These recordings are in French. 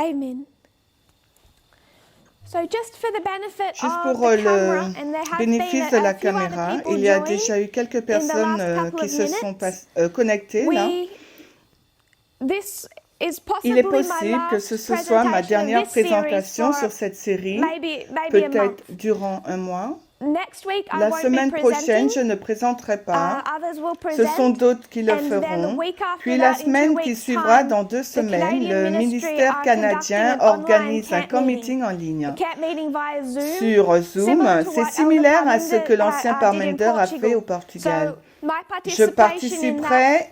Amen. So just for the benefit Juste of pour the le camera, and there has bénéfice been de la a few other caméra, people il y a join déjà eu quelques in the personnes last couple qui of se sont minutes. connectées là. This is Il est possibly my possible que ce last soit ma presentation of dernière this series présentation for sur cette série, maybe a peut-être month. durant un mois. Next week I La won't be semaine prochaine, presenting. je ne présenterai pas. Others will Ce sont present. d'autres qui le And then the feront. week after Puis la that, in 2 semaine qui weeks' suivra, time, dans 2 the semaines, Canadian le ministry ministère are conducting canadien an online organise un camp camp meeting. meeting en ligne A camp meeting via Zoom, sur Zoom. similar to C'est what similaire à Elder ce que l'ancien Parmenter did in Parmenter a fait au Portugal. Portugal. So my Je participation in that participerai.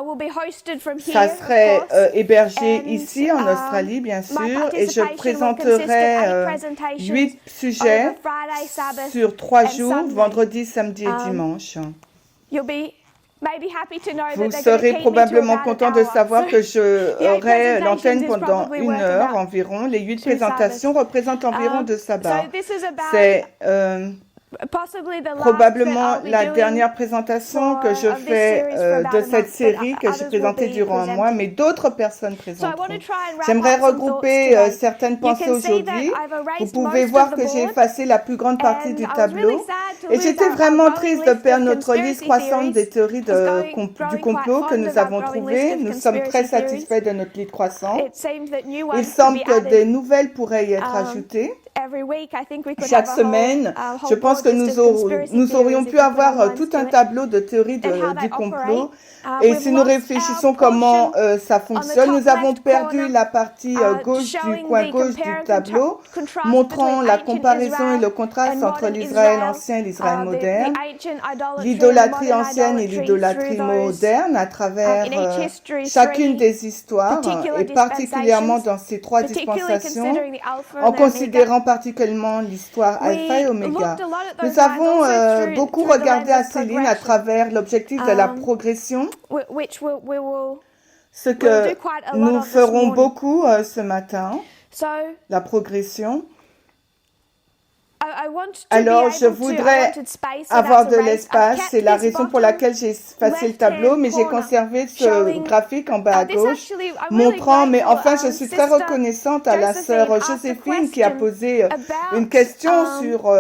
will be hosted from Ça here, of serait course. hébergé And, ici en Australie, bien my sûr, et je participation will consist of 8 présenterai presentations 8 sujets over Friday, Sabbath, sur 3 and jours, Sunday. vendredi, samedi et dimanche. You'll be maybe happy to know Vous that they're going to serez keep me to probablement about an content de hour. savoir So que je the 8 aurai l'antenne presentations is pendant probably 1 worth heure about environ. Les 8 2 présentations Sabbaths. représentent environ 2 sabbats. So this is about C'est possibly the last probablement that I'll be la doing dernière présentation que je of this fais series for about de a cette month, série but que j'ai others will présentée be durant un mois, mais presenting. d'autres personnes So I want présenteront. to try and wrap J'aimerais up some thoughts regrouper today. certaines You pensées can see that aujourd'hui. I've Vous erased pouvez most voir of the que j'ai board, effacé la plus grande partie and du I was really tableau. sad to Et lose j'étais our vraiment growing triste de list perdre of notre liste conspiracy croissante des theories. théories I was du growing quite complot que fond nous of our avons growing list trouvées. of Nous sommes très conspiracy theories. satisfaits de notre liste croissante. It seems that new Il ones could semble be que des added. nouvelles pourraient y être ajoutées. Every week, I think we could Chaque have semaine, a je whole pense board que just of conspiracy nous aurions theories pu if we put our avoir minds tout to un it, tableau de théories and how du they complot. operate. Et We've si nous lost réfléchissons our comment portion ça on the fonctionne, top nous avons left perdu corner, la partie gauche du showing coin the gauche du compare tableau, contrast montrant between la ancient comparaison et Israel le and contraste entre modern l'Israël Israel, ancien et l'Israël the moderne, ancient idolatry and l'idolâtrie modern ancienne et idolatry l'idolâtrie through those, moderne à in travers each history, chacune 3 des histoires, particular et particulièrement dispensations, dans ces 3 particularly dispensations, considering the Alpha en and the Omega. considérant particulièrement l'histoire Alpha et We Oméga. looked a lot at Nous those lines avons also beaucoup through the regardé lens à of ces lignes à progression, travers l'objectif de la progression, which we will ce we'll que do quite a lot nous of this ferons morning. beaucoup ce matin, So la progression. I want to Alors, be je able to, I voudrais wanted space, so avoir that's de erased. I've l'espace. kept C'est la this raison pour bottom laquelle j'ai effacé le tableau, left-hand mais j'ai corner conservé ce showing graphique en bas à this gauche, actually, I'm really montrant, mais grateful. enfin, je suis très Sister reconnaissante à la Josephine sœur asked a Joséphine qui a question posé une about question sur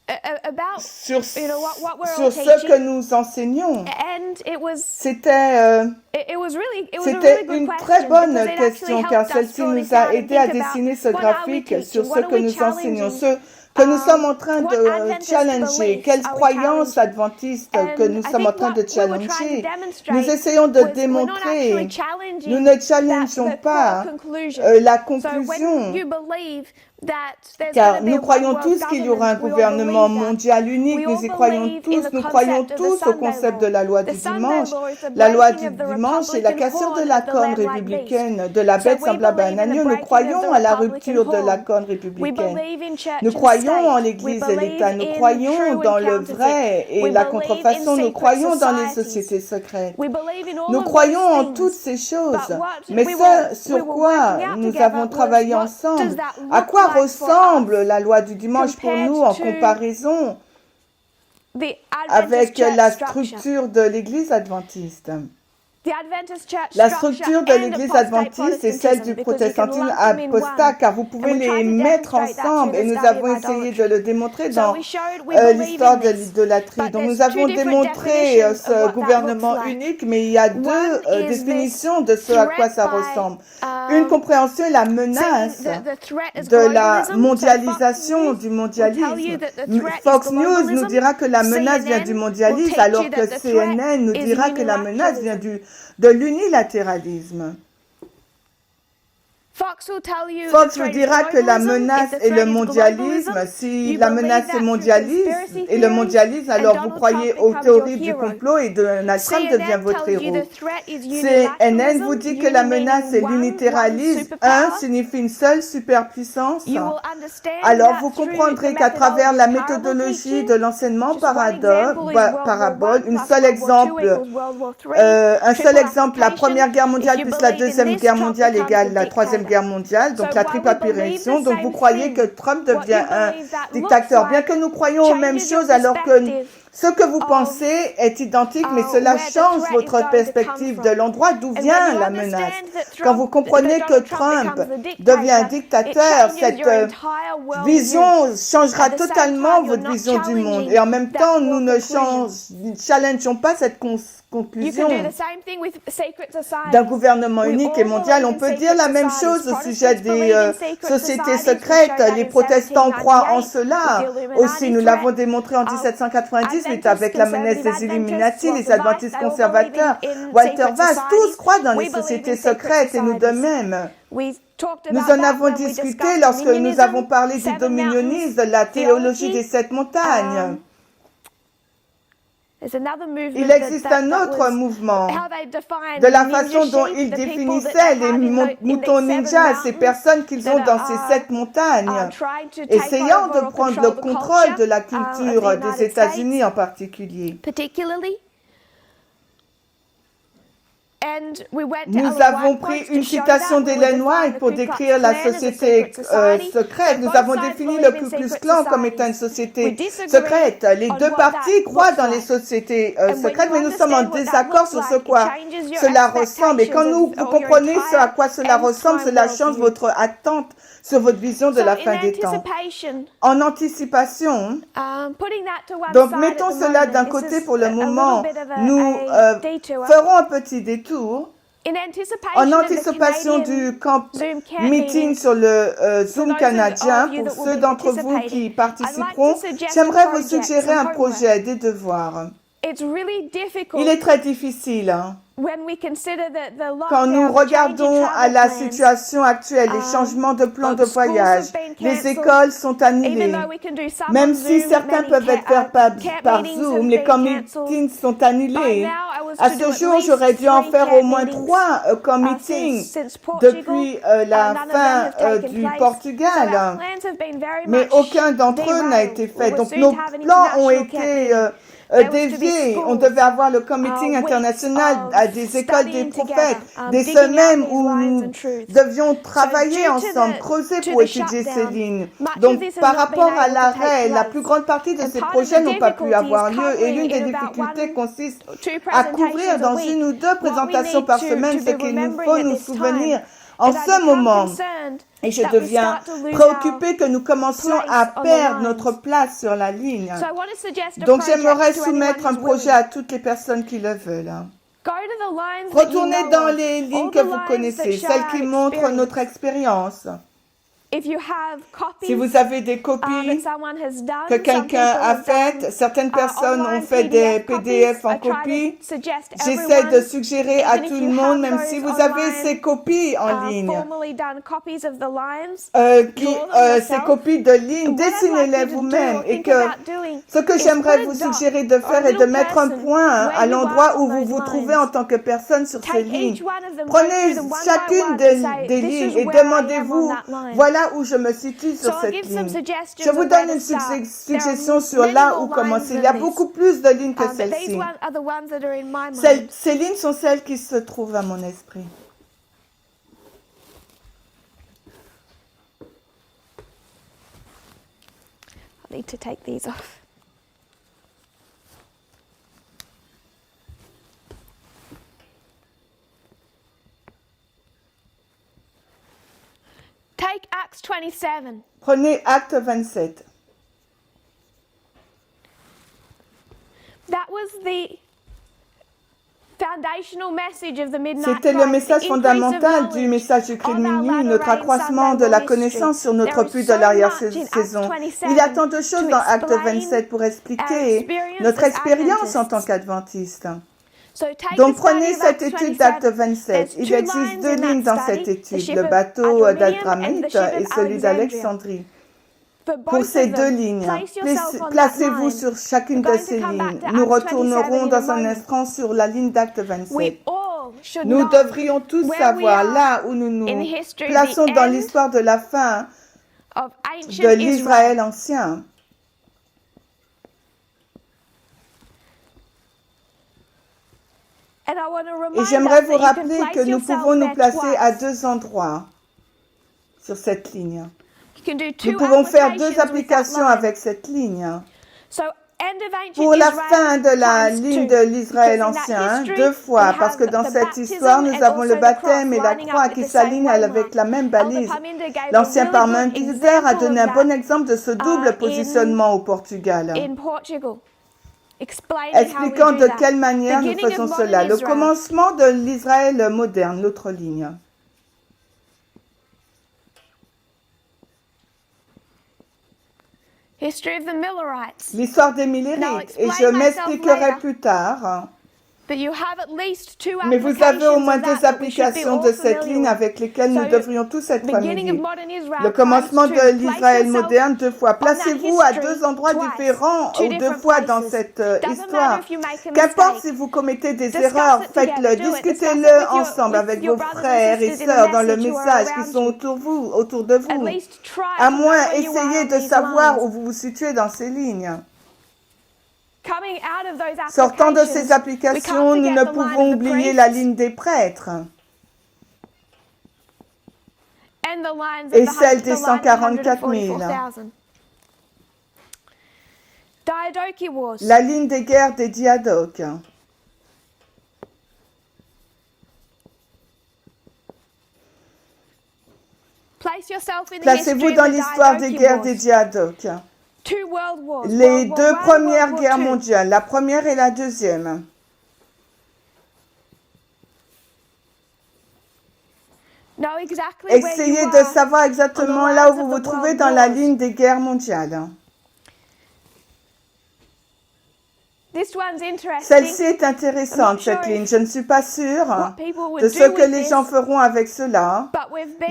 about you know what we're sur all ce que teaching, nous enseignons. and it was C'était it was a C'était really good une très question bonne because it question actually car helped us celle-ci draw nous this a out and aidé à think about dessiner ce what are we graphique sur teaching, ce what are que we nous enseignons, challenging, ce que nous sommes en train what de Adventist challenger, beliefs quelles are we croyances challenging. adventistes que And nous I sommes en think train de what we were trying to challenger. demonstrate Nous essayons de was we're not démontrer, actually nous challenging ne challengeons the pas core conclusion. la So when conclusion, you believe that there's car going to be nous a one croyons world tous qu'il y aura un government, we all gouvernement believe that. mondial unique, We nous all y croyons believe in tous, the nous croyons concept of the tous au Sunday concept law. de la loi The du Sunday dimanche, law is the la loi breaking du of the dimanche et la Republican cassure de horn la of the corne lamb-like beast. républicaine, de la So bête we semblable à un believe in the agneau. Nous breaking of croyons the à la Republican rupture de la horn. corne We républicaine. believe in church Nous and croyons en state. We l'Église et believe l'État. Nous in croyons true dans and le counterfeit. vrai et We la believe in contrefaçon. Nous secret croyons dans les societies. sociétés secrètes. We believe in all Nous of croyons those en things. toutes ces choses. But what Mais we ce were sur quoi working out nous together avons was travaillé what does ensemble, that à look quoi like for ressemble us la loi du dimanche pour compared nous en to comparaison the Adventist avec church la structure. structure de l'Église adventiste. The Adventist church La structure structure de and l'Église apostate adventiste et celle du Protestantism, because you can protestantisme lump them in apostat, one. car vous pouvez And we les tried to mettre demonstrate that through ensemble. the Et nous study avons of essayé de idolatry. le démontrer So dans we showed we believe l'histoire in de this. l'idolâtrie. But Donc there's nous avons two different démontré definitions of ce what that looks gouvernement like. unique, mais il y a deux One is this définitions de ce à quoi ça threat ressemble. by Une compréhension et la saying menace the threat is de la globalism. So mondialisation, Fox du News will tell you mondialisme. that the threat is Fox News nous globalism. dira que la menace vient du CNN will mondialisme, teach alors you que that the threat CNN nous is dira que la menace vient unilateralism. de l'unilatéralisme. Fox will tell you Fox the vous threat is dira que la globalism. menace If the est le threat is mondialisme. globalism, Si you la believe menace that est through mondialisme conspiracy et le theories, mondialisme, and alors vous Donald croyez Trump aux becomes your théories du hero. complot et Donald Trump devient CNN votre tells you héros. the threat is CNN vous unilateralism. dit que la menace est One l'unitéralisme. Un superpower. signifie une seule superpuissance. You will understand Alors that vous through comprendrez the qu'à travers la methodology of parable méthodologie teaching. de l'enseignement Just one example is World War parabole, I une plus seul World War II exemple, equals World War III. un seul Triple exemple, la application. Première Guerre mondiale If you plus la believe in Deuxième this, Guerre Trump mondiale becomes égale the la Troisième dictator. Guerre mondiale, donc So la while triple we believe apparition. the Donc vous same croyez thing, que Trump what you devient un believe that looks dictateur. Bien like que nous croyons aux mêmes changes your choses alors que perspective. Ce que vous pensez est identique, mais cela change votre perspective de l'endroit d'où vient la menace. Quand vous comprenez que Trump devient un dictateur, cette vision changera totalement votre vision du monde. Et en même temps, nous ne challengeons pas cette conclusion d'un gouvernement unique et mondial. On peut dire la même chose au sujet des sociétés secrètes. Les protestants croient en cela. Aussi, nous l'avons démontré en 1798 avec la menace des Illuminati, les adventistes conservateurs, Walter Vass, tous croient dans les sociétés secrètes et nous de même. Nous en avons discuté lorsque nous avons parlé du dominionisme, de la théologie des 7 montagnes. Il existe un autre mouvement de la façon dont ils définissaient les moutons ninjas, ces personnes qu'ils ont dans ces 7 montagnes, essayant de prendre le contrôle de la culture des États-Unis en particulier. Nous avons pris une citation d'Ellen White pour décrire la société secrète. Nous avons défini le Ku Klux Klan comme étant une société secrète. Les deux partis croient dans les sociétés secrètes, mais nous sommes en désaccord sur ce quoi cela ressemble. Et quand vous comprenez ce à quoi cela ressemble, cela change votre attente sur votre vision de la fin des temps. En anticipation, donc mettons cela d'un côté pour le moment, nous ferons un petit détour. En anticipation du camp meeting sur le Zoom canadien, pour ceux d'entre vous qui participeront, j'aimerais vous suggérer un projet des devoirs. Il est très difficile. Hein? Quand nous regardons à la situation actuelle, les changements de plans de voyage, les écoles sont annulées. Même si certains peuvent être faits par Zoom, les meetings sont annulés. À ce jour, j'aurais dû en faire au moins 3 meetings depuis la fin du Portugal. Mais aucun d'entre eux n'a été fait. Donc nos plans ont été déviés. On devait avoir le meeting international à des écoles des prophètes, des semaines où nous devions travailler ensemble, creuser pour étudier ces lignes. Donc, par rapport à l'arrêt, la plus grande partie de ces projets n'ont pas pu avoir lieu et l'une des difficultés consiste à couvrir dans 1 ou 2 présentations par semaine ce qu'il nous faut nous souvenir en ce moment. Et je deviens préoccupée que nous commencions à perdre notre place sur la ligne. Donc j'aimerais soumettre un projet à toutes les personnes qui le veulent. Retournez dans les lignes que vous connaissez, celles qui montrent notre expérience. Si vous avez des copies que quelqu'un a faites, certaines personnes ont fait des PDF en copie, j'essaie de suggérer à tout le monde, même si vous avez ces copies en ligne, ces copies de ligne, dessinez-les vous-même. Et que ce que j'aimerais vous suggérer de faire est de mettre un point à l'endroit où vous vous trouvez en tant que personne sur ces lignes. Prenez chacune des lignes et demandez-vous, voilà où je me situe sur cette ligne. Je vous donne une suggestion sur là où commencer. Il y a beaucoup plus de lignes que celle-ci. Ces lignes sont celles qui se trouvent à mon esprit. I need to take these off. Take Acts 27. Prenez Acte 27. That was the foundational message of the midnight C'était le message fondamental du message du cri de minuit, notre accroissement de la connaissance sur notre but de l'arrière-saison. Il y a tant de choses dans Acte 27 pour expliquer notre expérience en tant qu'adventiste. Donc prenez cette étude d'Acte 27. Il existe 2 lignes dans cette étude, le bateau d'Adramite et celui d'Alexandrie. Pour ces 2 lignes, placez-vous sur chacune de ces lignes. Nous retournerons dans un instant sur la ligne d'Acte 27. Nous devrions tous savoir là où nous nous plaçons dans l'histoire de la fin de l'Israël ancien. Et j'aimerais vous rappeler que nous pouvons nous placer à 2 endroits sur cette ligne. Nous pouvons faire 2 applications avec cette ligne. pour la fin de la ligne de l'Israël ancien, 2 fois, parce que dans cette histoire, nous avons le baptême et la croix qui s'alignent avec la même balise. L'ancien parlementaire a donné un bon exemple de ce double positionnement au Portugal, expliquant de quelle manière nous faisons cela. Le commencement de l'Israël moderne, l'autre ligne. L'histoire des Millérites, et je m'expliquerai plus tard. Mais vous avez au moins 2 applications de cette ligne avec lesquelles nous devrions tous être familiers. Le commencement de l'Israël moderne, 2 fois. Placez-vous à 2 endroits différents ou 2 fois dans cette histoire. Qu'importe si vous commettez des erreurs, faites-le. Discutez-le ensemble avec vos frères et sœurs dans le message qui sont autour de vous. À moins, essayez de savoir où vous vous situez dans ces lignes. Sortant de ces applications, nous ne pouvons oublier la ligne des prêtres et celle des 144 000. La ligne des guerres des diadoques. Placez-vous dans l'histoire des guerres des diadoques. Les 2 premières guerres mondiales, la première et la deuxième. Essayez de savoir exactement là où vous vous trouvez dans la ligne des guerres mondiales. Celle-ci est intéressante, cette ligne. Je ne suis pas sûre de ce que les gens feront avec cela,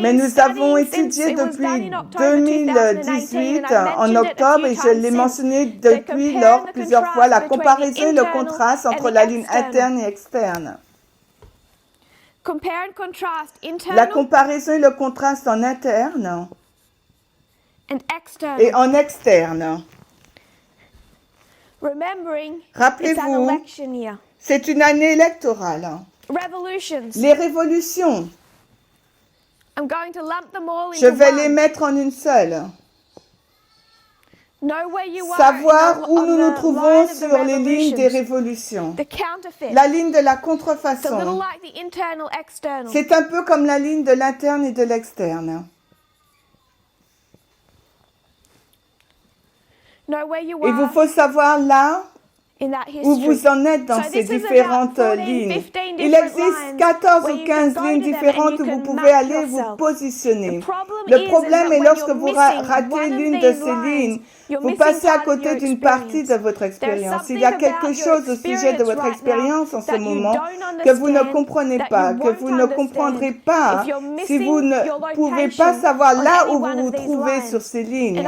mais nous avons étudié depuis 2018 en octobre, et je l'ai mentionné depuis lors plusieurs fois, la comparaison et le contraste entre la ligne interne et externe. La comparaison et le contraste en interne et en externe. Rappelez-vous, c'est une année électorale. Les révolutions, je vais les mettre en une seule. Savoir où nous nous trouvons sur les lignes des révolutions. La ligne de la contrefaçon. C'est un peu comme la ligne de l'interne et de l'externe. Il vous faut savoir là où vous en êtes dans ces différentes lignes. Il existe 14 ou 15 lignes différentes où vous pouvez aller vous positionner. Le problème est lorsque vous ratez l'une de ces lignes, vous passez à côté d'une partie de votre expérience. Il y a quelque chose au sujet de votre expérience en ce moment que vous ne comprenez pas, que vous ne comprendrez pas si vous ne pouvez pas savoir là où vous vous trouvez sur ces lignes.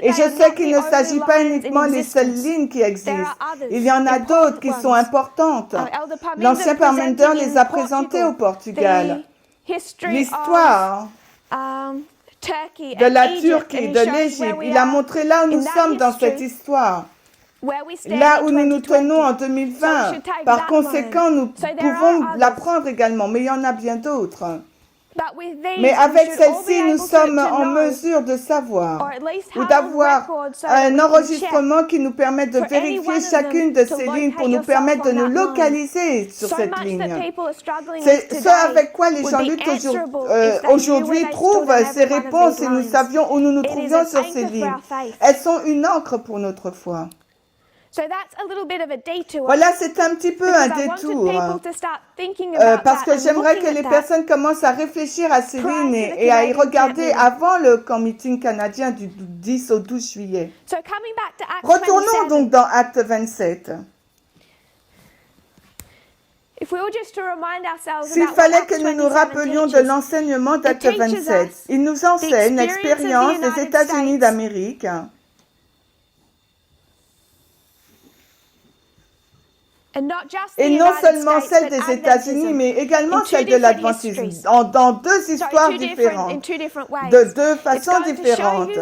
Et je sais qu'il ne s'agit pas uniquement des seules lignes qui existent. Il y en a d'autres qui sont importantes. L'ancien Parmenter les a présentées au Portugal. L'histoire de la Turquie, de l'Égypte, il a montré là où nous sommes dans cette histoire. Là où nous nous tenons en 2020. Par conséquent, nous pouvons l'apprendre également, mais il y en a bien d'autres. Mais avec celle-ci, nous sommes en mesure de savoir ou d'avoir un enregistrement qui nous permet de vérifier chacune de ces lignes pour nous permettre de nous localiser sur cette ligne. C'est ce avec quoi les gens luttent aujourd'hui trouvent ces réponses, et nous savions où nous nous trouvions sur ces lignes. Elles sont une encre pour notre foi. Voilà, c'est un petit peu un détour, parce que j'aimerais que les personnes commencent à réfléchir à ces lignes et à y regarder avant le camp meeting canadien du 10 au 12 juillet. Retournons donc dans Acte 27. S'il fallait que nous nous rappelions de l'enseignement d'Acte 27, il nous enseigne l'expérience des États-Unis d'Amérique, et non seulement celle des États-Unis, mais également celle de l'Adventisme, dans 2 histoires différentes, de 2 façons différentes.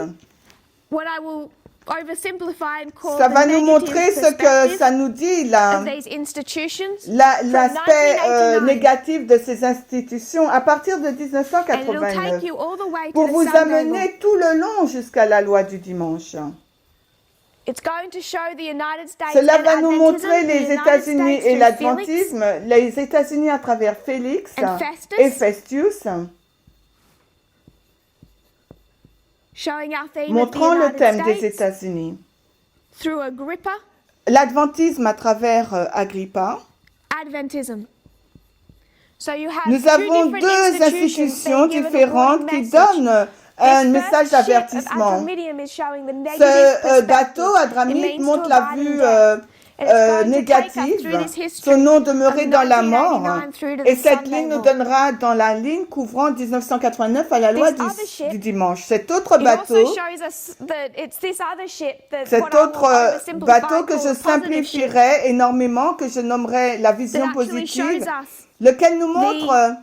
Ça va nous montrer ce que ça nous dit, l'aspect négatif de ces institutions à partir de 1989, pour vous amener tout le long jusqu'à la loi du dimanche. It's going to show the United States Cela and va nous Adventism, montrer the les United États-Unis States et through l'adventisme, les États-Unis à travers Félix And Festus. et Festus, showing our theme of the montrant le United thème des States États-Unis. through Agrippa, L'adventisme à travers Agrippa. Adventism. So you have Nous two avons different deux institutions institutions being given a différentes warning qui message. donnent This un first message ship of d'avertissement. Adramyttium is showing the negative Ce perspective. bateau It Adramytte means montre to la abide in vue death. And it's going to take us négative, through this history son nom of demeurait dans la mort. 1989 through to Et the cette Sunday ligne nous law. donnera dans la ligne couvrant 1989 à la loi This other ship, du dimanche. Cet autre It also bateau, shows us that it's this other ship that cet what I will autre oversimplify bateau que call je a positive ship simplifierai énormément, que je nommerai la that vision actually shows positive, us lequel nous montre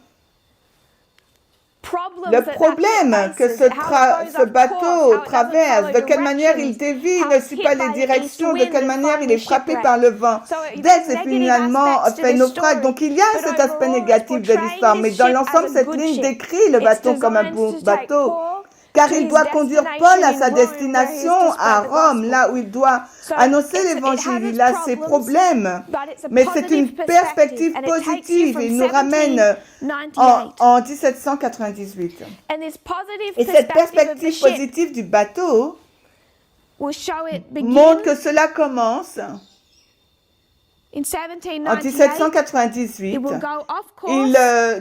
problems le that problème that que ship ce, faces, how it goes ce off bateau course, how it traverse, doesn't de follow quelle manière il directions, dévie, how ne it's suit hit pas by les an east directions, de wind quelle and manière il finally est frappé shipwrecked. par le vent. So it Dès, gives c'est negative finalement aspects to fait this naufrage. story. Donc il y a But cet aspect overall, it's négatif de portraying l'histoire, this mais dans ship l'ensemble, as a cette good ligne ship. décrit le It's bateau comme un designed beau to take bateau. Paul Car to il his doit conduire Paul destination à in sa Rome, where he is destination to à spread the Rome, gospel. là où il doit So annoncer it has l'évangile. its Il a ses problems, problèmes, but it's a mais c'est une positive perspective perspective, and it takes you positive. from Il nous ramène 1798. en 1798. And this positive Et cette perspective of the perspective ship positive du bateau will show it montre begin que cela commence in en 1798. 1798. It will go off course Il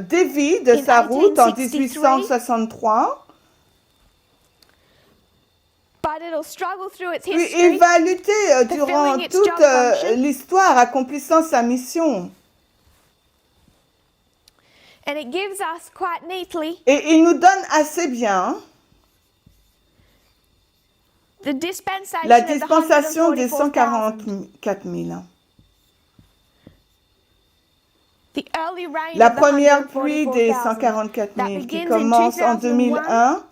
dévie de in sa route en 1863. 1863. But it'll struggle through its Puis history. il va lutter durant fulfilling its toute job function. l'histoire, accomplissant sa mission. And it gives us quite neatly Et il nous donne assez bien the dispensation la of the dispensation des 144,000. 144 000. The early reign La of the première pluie des 144,000 144 that 000 qui begins in commence en 2001 2001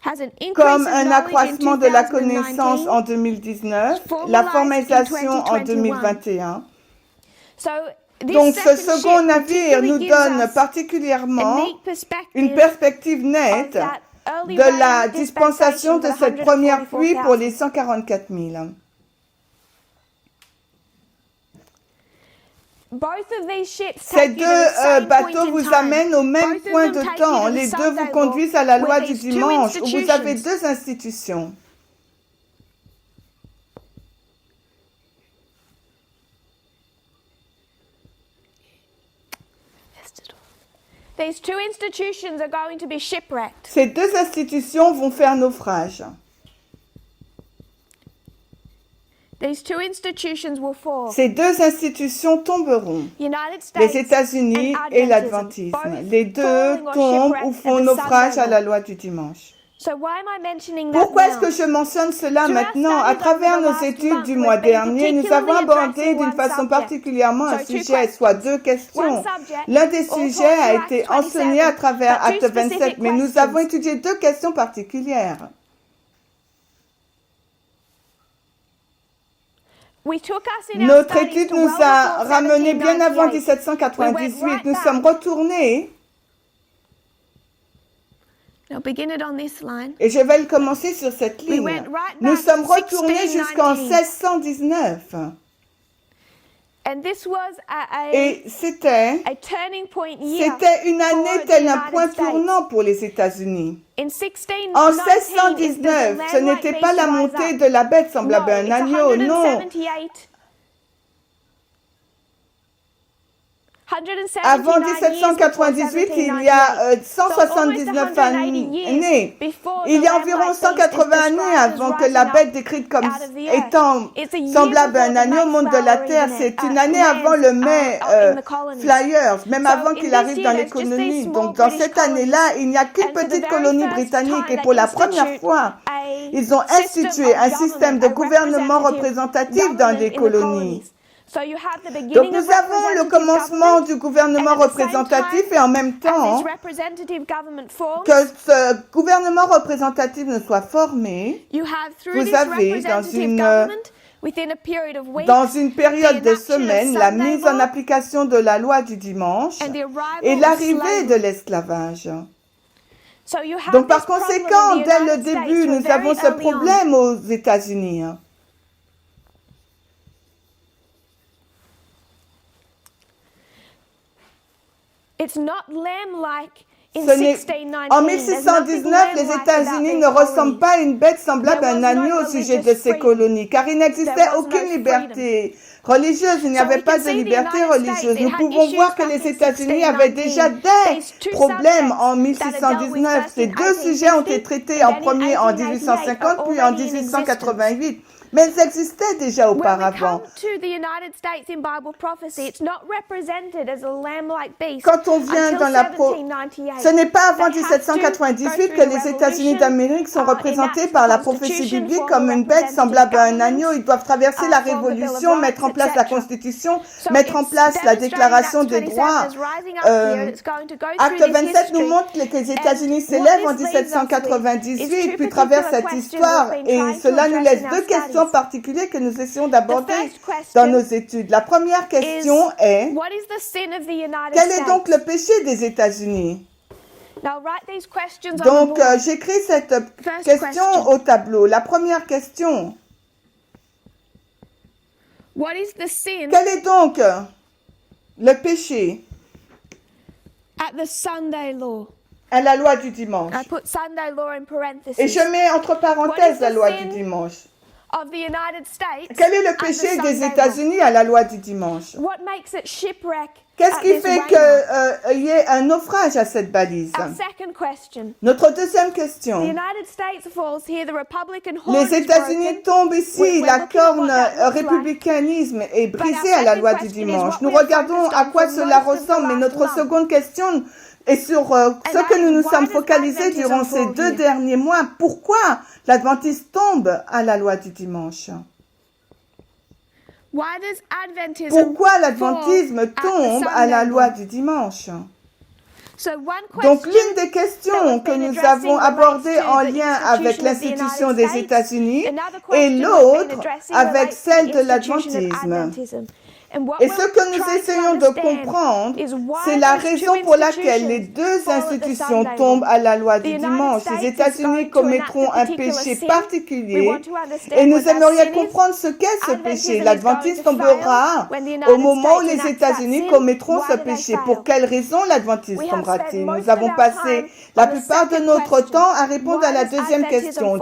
has an increase comme of un knowledge in accroissement de la 2019, connaissance en 2019, la formalized in formalisation en 2021. 2021. So this Donc ce second second ship navire nous particularly gives donne us a particulièrement neat une perspective perspective of nette that early de la reign dispensation de dispensation cette première for pluie pour les 144,000. 144 000. Both of these ships Ces take you to deux the same point bateaux in vous time. amènent au même Both of point them de take you temps. to the Les deux Sunday vous law, conduisent à la loi where du these two dimanche, où vous avez institutions deux institutions. These two institutions are going to be shipwrecked. Ces deux institutions vont faire naufrage. These two institutions will fall. Ces deux institutions tomberont. United States Les États-Unis and et Adventism, l'Adventisme. both Les deux falling or tombent shipwrecked ou at font the naufrage Sunday à la law. loi du dimanche. So why am I mentioning that Pourquoi est-ce now? que je mentionne cela Through our maintenant? À studies travers over the nos last études month, du we've mois been dernier, nous avons particularly abordé addressing d'une one façon subject. particulièrement un So two sujet, soit questions. deux questions. One subject, L'un des all sujets taught a through été Acts enseigné à 27, travers but two Acte 27, specific mais nous questions. avons étudié deux questions particulières. We took us in our Notre studies étude to nous well a before ramenés bien avant 1798. 1798. Nous sommes retournés, Now begin it on this line. et je vais le commencer sur cette We ligne. went right Nous back sommes to retournés jusqu'en 1619. 1619. And this was Et c'était a turning point year. C'était une année for the telle un United point States. tournant pour les États-Unis. In En 1619, 1619, ce n'était pas la montée de la bête semblable à un agneau, non. Avant 1798, il y a 179 années. Il y a environ 180 années avant que la bête décrite comme étant semblable à un agneau monte de la terre. C'est une année avant le May Flyers, même avant qu'il arrive dans les colonies. Donc dans cette année-là, il n'y a qu'une petite colonie britannique et pour la première fois, ils ont institué un système de gouvernement représentatif dans les colonies. Donc nous avons le commencement du gouvernement représentatif et en même temps que ce gouvernement représentatif ne soit formé, vous avez dans une période de semaines la mise en application de la loi du dimanche et l'arrivée de l'esclavage. Donc par conséquent, dès le début, nous avons ce problème aux États-Unis. It's not lamb-like in Ce n'est- 1619. En There's nothing 1619, les lamb-like about États-Unis these ne ressemblent colonies. pas à une bête semblable à un There was no agneau au sujet de religious ces freedom. colonies, car il n'existait There was no aucune liberté religieuse, il n'y So avait we pas can de see the liberté United religieuse. States, it Nous had pouvons issues voir que back les in États-Unis avaient 1619. déjà des These two problèmes en subjects that are dealt with 1619. first Ces in deux sujets ont été 1850 traités en and then in premier en 1888 1850 are puis en already in existence. 1888. Mais ils existaient déjà When we auparavant. come to the United States in Bible prophecy, it's not represented as a lamb-like beast Quand on vient until dans la 1798. ce n'est pas avant They have to go 1798 que through les the États-Unis revolution, d'Amérique sont représentés enact par the la prophétie Constitution, biblique form comme a une bête representative semblable à un government, agneau. Ils doivent traverser la form the Bill of Révolution, mettre en Rights, place la etc. Constitution, So mettre en it's place la demonstrating Déclaration Acts des 27 droits. is rising up here, and it's going to go Acte through this 27 nous history. montre que les États-Unis And s'élèvent what en this leaves us with is 1798 two puis traversent particular cette questions histoire we've been et trying to cela nous address laisse in our deux questions studies. particulières que nous essayons d'aborder first question dans nos études. La première question est What is the sin of the United quel est States? donc le péché des États-Unis? Now write these questions on the Donc, board. j'écris cette First question question. au tableau. La première question. What is the sin Quel est donc le péché at the Sunday law? à la loi du dimanche? I put Sunday law in Et parentheses. je mets entre What parenthèses is la the loi sin du dimanche. Of the United States Quel est le at the péché des Sunday law? États-Unis à la loi du dimanche? What makes it shipwreck Qu'est-ce at qui this fait waymark? qu'il y ait un naufrage à cette balise? Our second question. Notre deuxième The question. United States falls here, the Republican horn Les is États-Unis broken. tombent ici, We're la looking at what corne that looks like. républicanisme est But our brisée à la second loi du question is dimanche. what Nous we are regardons focused à on quoi for cela most of the ressemble, mais last notre month. seconde question est sur ce that que is, nous nous why sommes does focalisés Adventism durant ces fall 2 here? derniers mois. Pourquoi l'Adventiste tombe à la loi du dimanche? Why does Adventism Pourquoi fall l'Adventisme at the tombe à la Sunday loi law? du dimanche? So one Donc question l'une des questions que nous avons abordées en lien avec l'institution des États-Unis et l'autre avec celle de l'adventisme. Et ce que nous essayons de comprendre, c'est la raison pour laquelle les deux institutions tombent à la loi du dimanche. Les États-Unis commettront un péché particulier et nous aimerions comprendre ce qu'est ce péché. L'Adventiste tombera au moment où les États-Unis commettront ce péché. Pour quelle raison l'Adventiste tombera-t-il? Nous avons passé la plupart de notre temps à répondre à la deuxième question.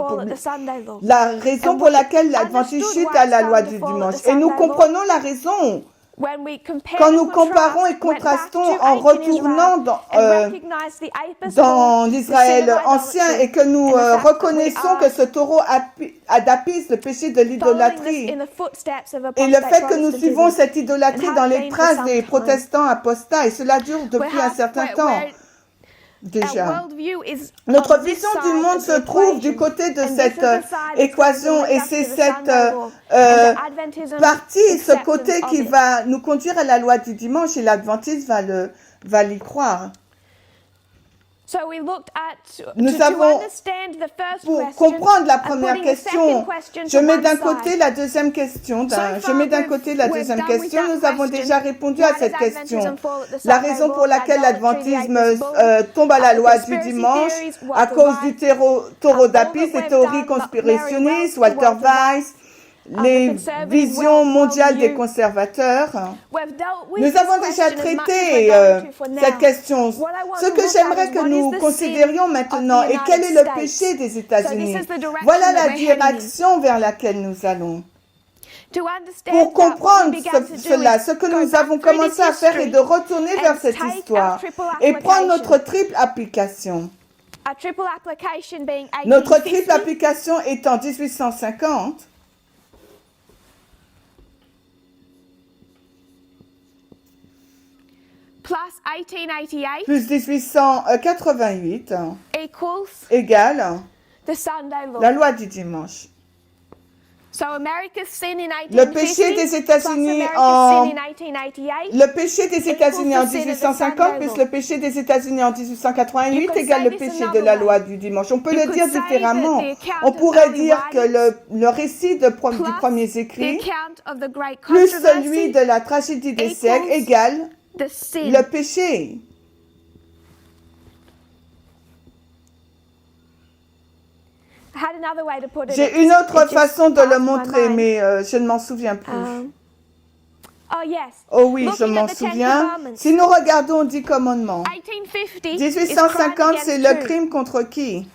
La raison pour laquelle l'Adventiste chute à la loi du dimanche. Et nous comprenons la raison quand nous comparons et contrastons en retournant dans l'Israël ancien et que nous reconnaissons que ce taureau d'Apis, le péché de l'idolâtrie, et le fait que nous suivons cette idolâtrie dans les traces des protestants apostats, et cela dure depuis un certain temps. Déjà. Notre vision du monde se trouve du côté de cette équation et c'est cette partie, ce côté qui va nous conduire à la loi du dimanche et l'Adventiste va l'y croire. Nous avons, pour comprendre la première question, je mets d'un côté la deuxième question. Nous avons déjà répondu à cette question. La raison pour laquelle l'adventisme tombe à la loi du dimanche, à cause du taureau d'Apis, les théories conspirationnistes, Walter Weiss, les visions mondiales des conservateurs. Nous avons déjà traité cette question. Ce que j'aimerais que nous considérions maintenant est quel est le péché des États-Unis. Voilà la direction vers laquelle nous allons. Pour comprendre cela, ce que nous avons commencé à faire est de retourner vers cette histoire et prendre notre triple application. Notre triple application étant 1850, plus 1888 égale la loi du dimanche. Le péché des États-Unis en 1850 plus le péché des États-Unis en 1888 égale le péché de la loi du dimanche. On peut le dire différemment. On pourrait dire que le récit du premier écrit plus celui de la tragédie des siècles égale le péché. J'ai une autre façon de le montrer, mais je ne m'en souviens plus. Oh yes. Oh oui, je Looking m'en at the Ten souviens. Commandments. Si nous regardons 10 commandements, 1850 is 1850, crime c'est against le who? crime contre qui?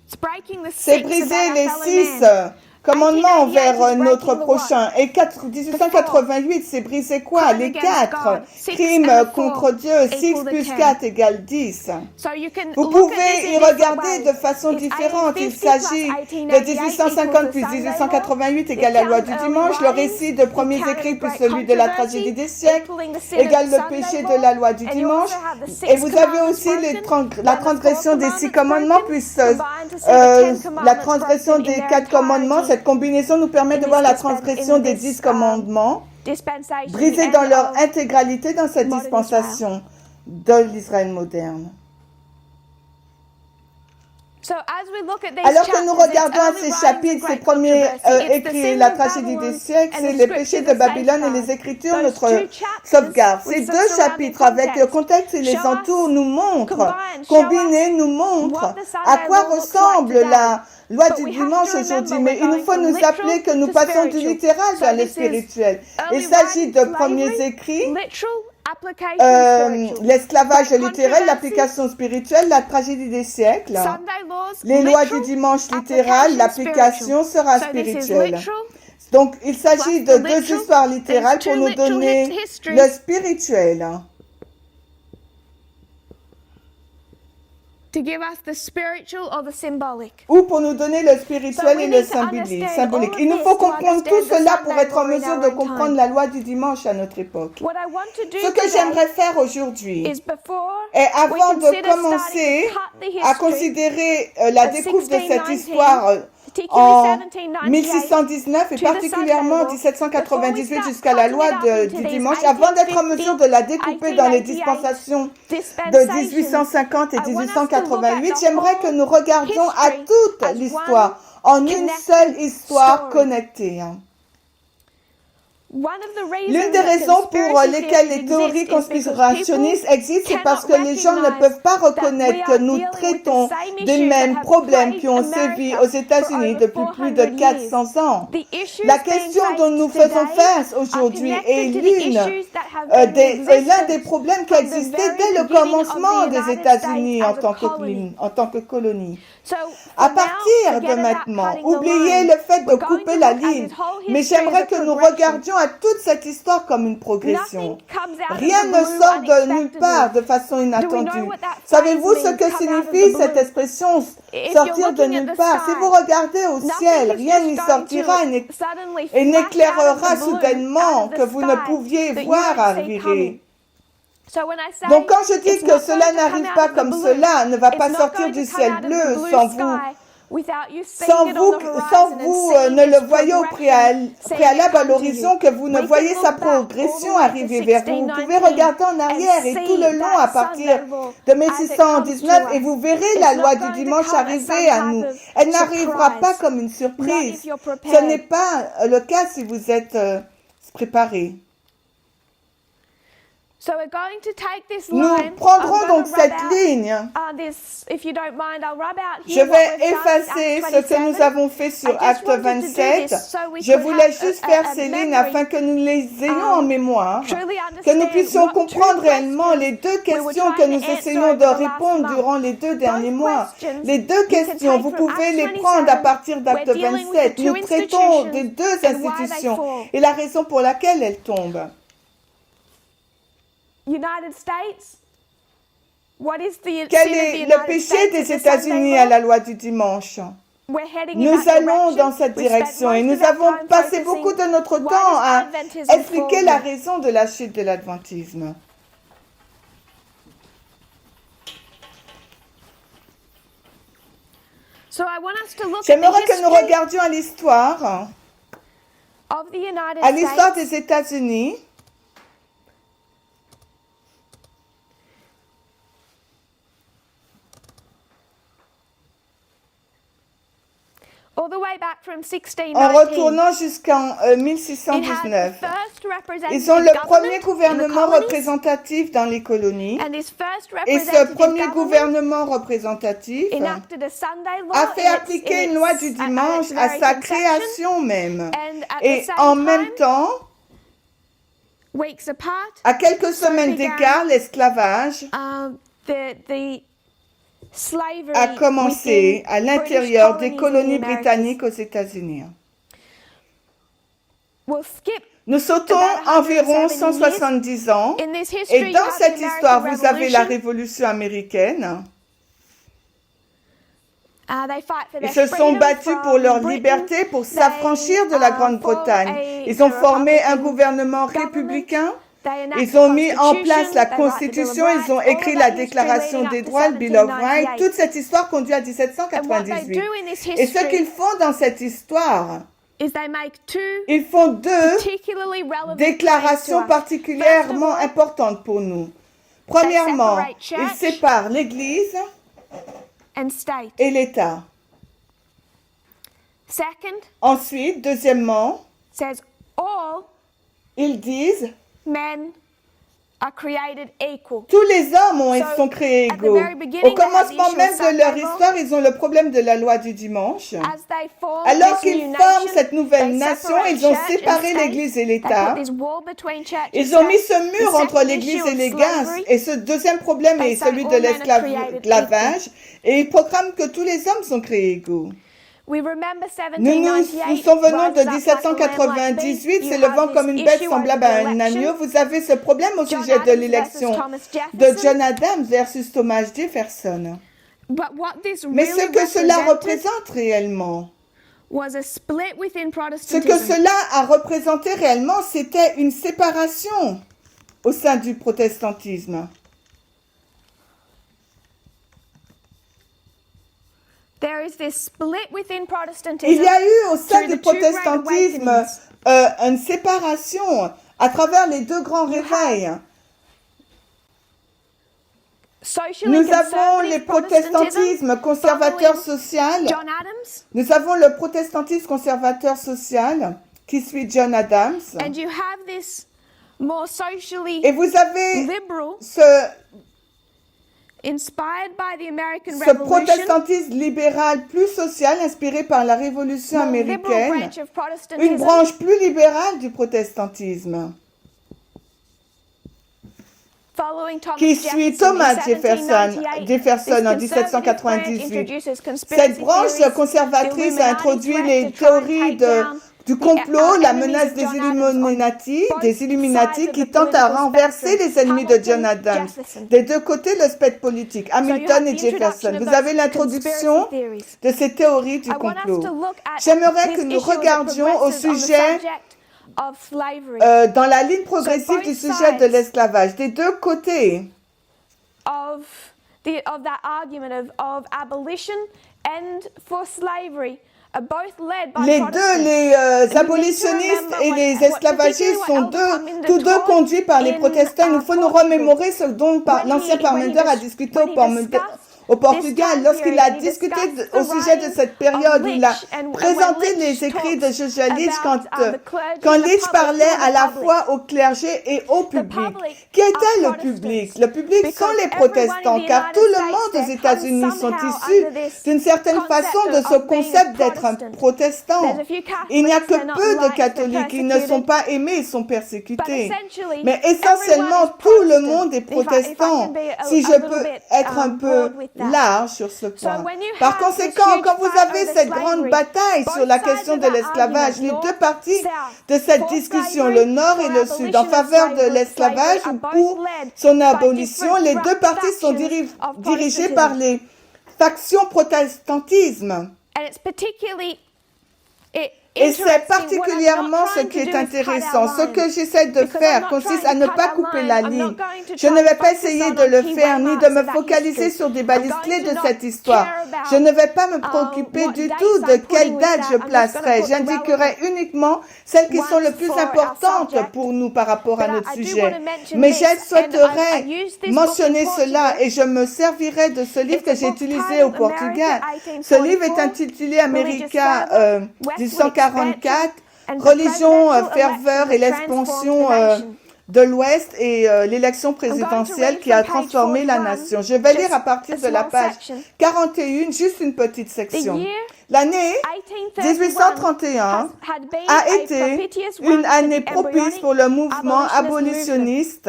It's breaking the C'est six briser about our les fellow 6 man. commandements 1888 envers is notre breaking the prochain. Et 1888, c'est briser quoi? Crime Les against 4 God. Six crimes and the contre four Dieu. 6 equal the plus 10. 4 égale 10. So you can Vous look at this pouvez y in different regarder ways. de façon It's différente. Il 1850 plus s'agit de 1888 1850 plus equals the Sunday 1888 law. égale la loi It du counted dimanche, early le writings, récit de it premiers counted écrits plus great celui de la controversy, tragédie des siècles, equaling the sin égale of le the péché Sunday de la law. loi du And you dimanche. also have the Et six vous avez commandments aussi broken, la when the four transgression des 6 commandments commandements broken, plus combined to see the 10 la commandments transgression broken in des their 4 commandements. entirety. Cette combinaison nous permet de In voir this la transgression des 10 commandements dispensation, brisés the dans end leur of intégralité dans cette modern dispensation de l'Israël moderne. So as we look at these Alors que nous chapters, it's regardons à early ces writings chapitres, of ces great premiers controversy. It's the écrits, sin la of tragédie Babylon des siècles, and c'est the les péchés scriptures de of Babylone et safeguard. les Écritures, Those notre two chapters sauvegarde. with Ces some deux surrounding chapitres, avec le contexte et les show us, entours, nous montrent, combined, combinés, nous what montrent the Sunday à quoi law looks ressemble like today. la loi But du we have dimanche to aujourd'hui. remember Mais il we're nous faut going nous from appeler que literal nous to passons du spiritual. littéral So vers le this is spirituel. Il early s'agit writings, de slavery, premiers écrits, literal, application, spiritual. l'esclavage Great littéral, controversy, l'application spirituelle, la tragédie des siècles. Sunday laws, Les lois du literal, dimanche littéral, l'application sera So this is spirituelle. literal, Donc, il s'agit de plus the deux literal, histoires littérales there's pour two nous donner literal histories. le spirituel, to give us the spiritual or the symbolic. ou pour nous donner le spirituel So we et le need to understand symbolique. all of Il nous this faut to comprendre tout understand the cela pour Sunday être en law in mesure our de own comprendre time. la loi du dimanche à notre époque. What I want to do Ce que today j'aimerais faire aujourd'hui is before est, avant we de consider commencer starting to cut the à history considérer la of découpe de cette 1619, histoire particularly en 1798, 1619 et to the particulièrement Sunday law, 1798 before we jusqu'à la start loi cutting it up into du these dimanche, avant d'être en mesure de la découper dans les 1888 dispensations de dispensations, 1850 et I want us to look 1888, at the j'aimerais que whole nous regardions à history toute as l'histoire one en une connected seule histoire story. connectée. One of the reasons L'une des that raisons pour conspiracy lesquelles theories les théories exist is because conspirationnistes people existent, c'est parce que cannot les gens ne recognize peuvent pas that reconnaître we que are nous dealing with the traitons same des issues mêmes that have problèmes plagued qui ont sévi America aux États-Unis for depuis over plus de 400 years. 400 ans. The issues La being question dont nous faced faisons today face are aujourd'hui est connected to the issues that have been in est l'un des existence problèmes qui from the existait very dès le beginning of commencement the des United États-Unis States as a colony. en tant que colonie. So, À for now, partir forget de about maintenant, cutting the oubliez line. le fait de We're going couper to la look at ligne, this whole mais history as j'aimerais a que nous progression. regardions à toute cette histoire comme une progression. Nothing comes out of Rien the ne blue sort de nulle part unexpectedly. de façon Do we inattendue. know what that Savez-vous phrase ce means, que come out of signifie the cette blue? expression If sortir you're de looking at nulle the part? Si sky, vous regardez au ciel, nothing is rien just n'y going sortira to et suddenly et flash out of n'éclairera the blue, soudainement out of que the vous ne sky, pouviez that you voir don't see arriver. coming. So when I say Donc quand je dis it's que not cela going to come n'arrive out pas of the comme blue, cela, ne va it's pas not sortir going du to come ciel out of the bleu blue sans vous, sky without you seeing it on the sans horizon and vous seeing ne le its voyez au progression, seeing it préalable à come to l'horizon, you. que vous ne We voyez can sa look back all the progression way to arriver vers vous. Vous pouvez 1619 regarder en arrière et and tout see le long à that partir Sunday law de as it comes 1619 to et us. vous verrez It's la not loi going du to dimanche come as arriver some à type nous. of Elle n'arrivera pas surprise. comme une Not surprise. if you're Ce prepared. n'est pas le cas si vous êtes préparé. So we're going to take this Nous line. prendrons I'm donc gonna cette rub out, ligne. This, if you don't mind, I'll rub out Je here what vais we've done in effacer Acts ce que 27. nous avons fait sur I just Acte wanted to do 27. this so we Je could voulais have juste a faire ces memory, lignes afin que nous les ayons en mémoire, truly que nous understand puissions what comprendre two réellement les deux questions we were questions que trying nous to answer essayons over de the last répondre month. durant les 2 derniers mois. questions Les deux you can questions, take vous from pouvez Acts les 27. prendre à partir d'Acte We're dealing with 27. the Nous two traitons des institutions deux and why they institutions fall. et la raison pour laquelle elles tombent. United States. What is the Quel sin of the est le United péché States des at the États-Unis Sunday à law? la loi du dimanche? We're heading in Nous that allons direction. dans cette We've spent direction et most nous of our avons time passé focusing beaucoup de notre why temps does à Adventism expliquer fall la down? raison de la chute de l'adventisme. So I want us to look at J'aimerais the que nous history regardions à l'histoire of the United des States États-Unis, all the way back from en 1619. retournant jusqu'en It had the 1619. first representative Ils ont le premier government in the gouvernement colonies, représentatif dans les colonies and this first et ce representative premier government gouvernement représentatif enacted a Sunday law a fait in its- appliquer in une loi its- du at dimanche its à very sa conception. création même. And at Et the same en time, même temps, weeks apart, À quelques semaines d'écart, l'esclavage the slavery a commencé within à British l'intérieur des colonies in the colonies Americas. britanniques aux États-Unis. We'll skip Nous sautons about environ 170 170 ans. in this history. Et You dans have cette the histoire, American vous avez la Revolution. Révolution américaine. They fight for Ils their se sont freedom battus from pour leur Britain. liberté, pour s'affranchir de la Grande-Bretagne. They Ils ont form a formé un Republican gouvernement government. républicain. They enact Ils ont mis en Constitution, place la they write the Bill of Constitution, Rights, ils ont all écrit of la that history Déclaration leading des up to droits, le Bill of Rights. 1798. Toute cette histoire conduit à And what they 1798. do in this Et ce qu'ils history font dans cette histoire, is they make two ils font deux particularly relevant déclarations claims to us. particulièrement First of all, importantes pour nous. Premièrement, separate church ils séparent l'Église and state. et l'État. Second, Ensuite, deuxièmement, says all ils disent men are created equal. tous les hommes So, sont créés at the égaux. very beginning, Au they had the commencement issue même of de leur Sunday law. histoire, ils ont le problème de la loi du dimanche. As they form Alors this qu'ils new forment nation, cette nouvelle they nation, separate ils ont church and séparé state. l'Église et They l'État. put this wall between church and Ils ont mis state. ce mur The entre second l'Église issue et of l'Église. slavery, Et ce deuxième problème they est say celui all de men are created l'esclavage. Et ils proclament que tous les hommes sont créés égaux. we remember Nous 1798. souvenons de rises up like a lamb like 1798, beast. c'est You le have vent this comme une bête issue semblable over à the un election. agneau. Vous avez ce problème au John sujet de Adams l'élection versus Thomas de Jefferson. John Adams versus Thomas Jefferson. But what this Mais really ce que cela represented représente réellement, was a split within ce que Protestantism. cela a représenté réellement, c'était une séparation au sein du protestantisme. There is this split within Il Protestantism y a eu au sein through du the two great protestantisme awakenings. une séparation à travers les deux grands réveils. Socially Nous avons conservative les Protestantism, protestantismes conservateurs following social. John Adams, Nous avons le protestantisme conservateur social qui suit John Adams. and you have this more socially Et vous avez liberal, inspired by the American ce Revolution, protestantisme libéral plus social inspiré par la Révolution more liberal américaine, branch of une Protestantism, branche plus libérale du protestantisme following Thomas qui suit Jefferson Thomas in Jefferson en 1798. Cette branche conservatrice a introduit les théories du complot, la menace des Illuminati qui tentent à renverser les ennemis de John Adams. Des deux côtés, le spectre politique, Hamilton et Jefferson. Vous avez l'introduction de ces théories du complot. J'aimerais que nous regardions au sujet, dans la ligne progressive du sujet de l'esclavage, des deux côtés. Of that argument of abolition and for slavery are both led by Les Protestants. abolitionnistes et les esclavagistes sont tous deux conduits par les protestants. Il nous faut nous remémorer ce dont l'ancien parlementaire a discuté au Portugal, lorsqu'il a discuté au sujet de cette période, il a présenté les écrits de Joseph Leach quand Leach parlait à la fois au clergé et au public. Qui était le public? Le public sont les protestants, car tout le monde aux États-Unis sont issus d'une certaine façon de ce concept d'être un protestant. Il n'y a que peu de catholiques, ils ne sont pas aimés, ils sont persécutés. Mais essentiellement, tout le monde est protestant, si je peux être un peu large sur ce point. Par conséquent, quand vous avez cette grande bataille sur la question de l'esclavage, les deux parties de cette discussion, le Nord et le Sud, en faveur de l'esclavage ou pour son abolition, les deux parties sont dirigées par les factions protestantisme. Et c'est particulièrement ce qui est intéressant. Ce que j'essaie de faire consiste à ne pas couper la ligne. Je ne vais pas essayer de le faire ni de me focaliser sur des balises clés de cette histoire. Je ne vais pas me préoccuper du tout de quelle date je placerai. J'indiquerai uniquement celles qui sont les plus importantes pour nous par rapport à notre sujet. Mais je souhaiterais mentionner cela et je me servirai de ce livre que j'ai utilisé au Portugal. Ce livre est intitulé America 1844, Religion, ferveur et l'expansion de l'Ouest et l'élection présidentielle qui a transformé la nation. Je vais lire à partir de la page 41, juste une petite section. L'année 1831 a été une année propice pour le mouvement abolitionniste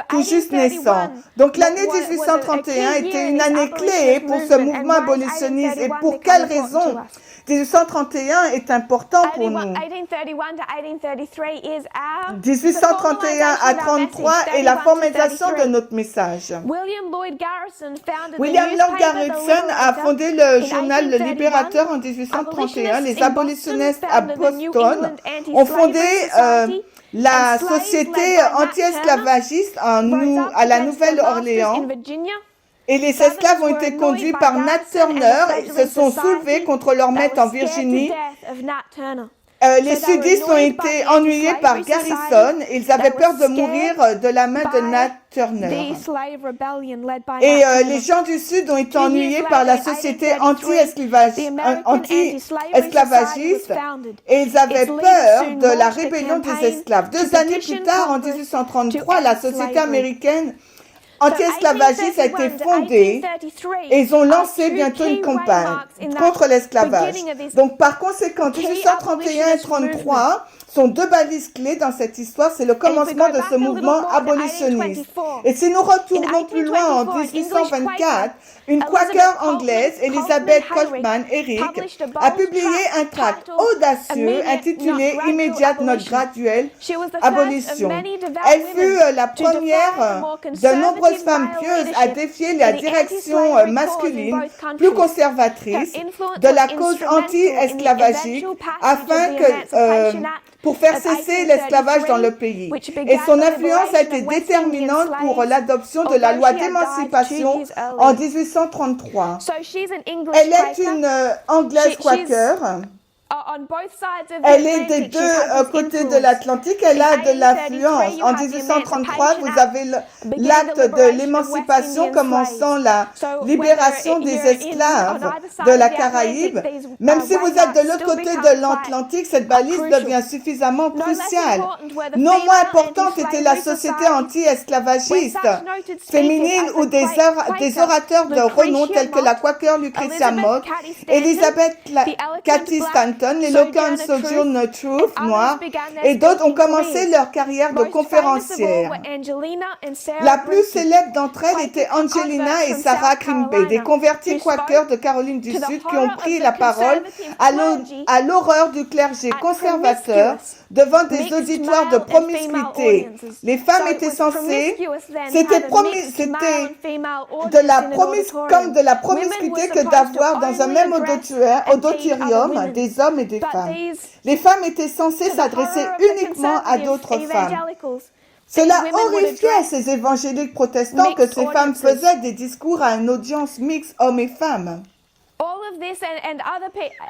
tout juste naissant. Donc l'année 1831 était une année clé pour ce mouvement abolitionniste. Et pour quelle raison 1831 est important pour nous. 1831 à 33 est la formalisation de notre message. William Lloyd Garrison a fondé le journal Le Libérateur en 1831. Les abolitionnistes à Boston ont fondé la société anti-esclavagiste à la Nouvelle-Orléans. Et les esclaves ont été conduits par Nat Turner et se sont soulevés contre leur maître en Virginie. Les sudistes ont été ennuyés par Garrison. Ils avaient peur de mourir de la main de Nat Turner. Et les gens du Sud ont été ennuyés par la société anti-esclavagiste et ils avaient peur de la rébellion des esclaves. 2 années plus tard, en 1833, la société américaine anti-esclavagiste a été fondée et ils ont lancé bientôt une campagne contre l'esclavage. Donc, par conséquent, 1831 et 33 sont 2 balises clés dans cette histoire. C'est le commencement de ce mouvement abolitionniste. Et si nous retournons plus loin en 1824, une Quaker anglaise, Elizabeth Coleman Herrick, a publié un tract audacieux intitulé « Immédiate note graduelle abolition ». Elle fut la première de nombreuses femmes pieuses à défier la direction masculine, plus conservatrice, de la cause anti-esclavagique afin que pour faire cesser l'esclavage dans le pays. Et son influence a été déterminante pour l'adoption de la loi d'émancipation en 1833. Elle est une Anglaise Quaker. Elle est des 2 côtés de l'Atlantique, elle a de l'influence. En 1833, vous avez l'acte de l'émancipation commençant la libération des esclaves de la Caraïbe. Même si vous êtes de l'autre côté de l'Atlantique, cette balise devient suffisamment cruciale. Non moins importante était la société anti-esclavagiste féminine ou des orateurs de renom tels que la Quaker Lucretia Mott, Elizabeth Cady Stanton, l'éloquente Sojourner Truth, noire, et d'autres ont commencé leur carrière de conférencières. La plus célèbre d'entre elles était Angelina et Sarah Quimby, des convertis Quakers de Caroline du Sud qui ont pris la parole à l'horreur du clergé conservateur devant des auditoires de promiscuité. Les femmes étaient censées, c'était comme de la promiscuité que d'avoir dans un même auditorium des hommes et des femmes. Les femmes étaient censées s'adresser uniquement à d'autres femmes. Cela horrifiait ces évangéliques protestants que ces femmes faisaient des discours à une audience mixte hommes et femmes.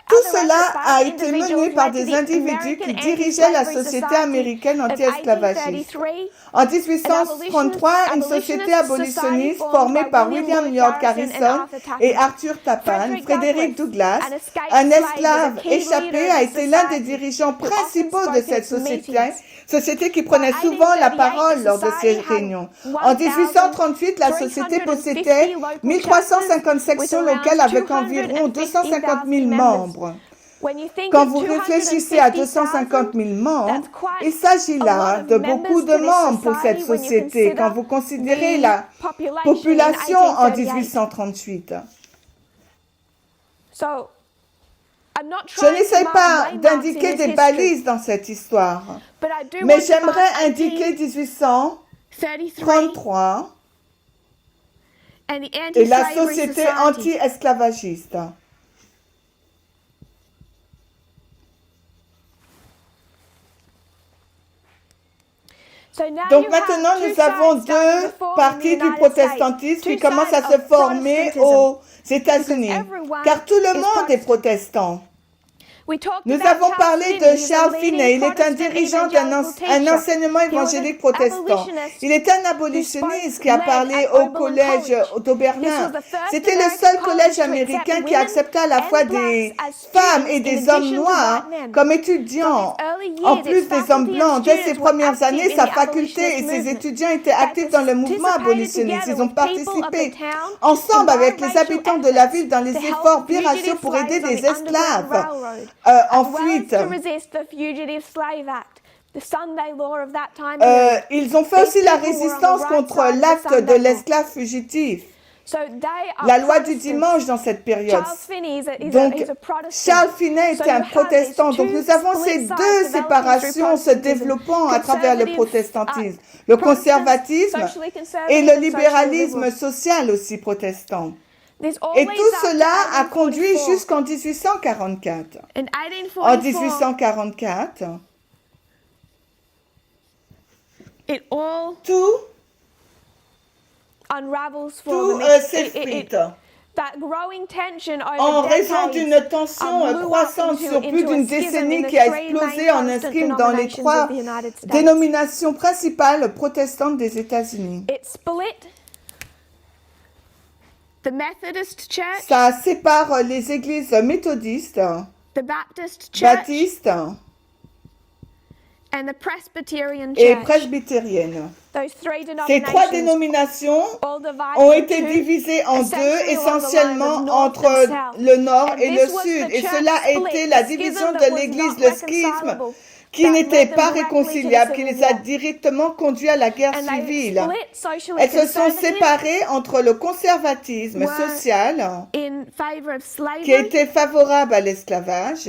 Tout cela a été mené par des individus qui dirigeaient la société américaine anti-esclavagiste. En 1833, une société abolitionniste formée par William Lloyd Garrison et Arthur Tappan, Frederick Douglass, un esclave échappé, a été l'un des dirigeants principaux de cette société qui prenait souvent la parole lors de ces réunions. En 1838, la société possédait 1350 sections locales avec environ 250 000 membres. Quand vous réfléchissez à 250 000 membres, il s'agit là de beaucoup de membres pour cette société quand vous considérez la population en 1838. Je n'essaie pas d'indiquer des balises dans cette histoire, mais j'aimerais indiquer 1833 et la société anti-esclavagiste. Donc maintenant, nous avons 2 parties du protestantisme qui commencent à se former aux États-Unis, car tout le monde est protestant. Nous avons parlé de Charles Finney. Il est un dirigeant un enseignement évangélique protestant. Il est un abolitionniste qui a parlé au collège d'Oberlin. C'était le seul collège américain qui accepta à la fois des femmes et des hommes noirs comme étudiants, en plus des hommes blancs. Dès ses premières années, sa faculté et ses étudiants étaient actifs dans le mouvement abolitionniste. Ils ont participé ensemble avec les habitants de la ville dans les efforts biraciaux pour aider des esclaves en fuite. Ils ont fait aussi la résistance contre l'acte de l'esclave fugitif. La loi du dimanche dans cette période. Donc, Charles Finney était un protestant. Donc, nous avons ces deux séparations se développant à travers le protestantisme. Le conservatisme et le libéralisme social aussi protestant. Et tout cela a conduit jusqu'en 1844. En 1844, tout s'effrite. En raison d'une tension croissante sur plus d'une décennie qui a explosé en un schisme dans les trois dénominations principales protestantes des États-Unis. Ça sépare les églises méthodistes, baptistes et presbytériennes. Ces trois dénominations ont été divisées en deux, essentiellement entre le nord et le sud. Et cela a été la division de l'Église, le schisme, qui n'était pas réconciliable, qui les a directement conduits à la guerre civile. Elles se sont séparées entre le conservatisme social, qui était favorable à l'esclavage,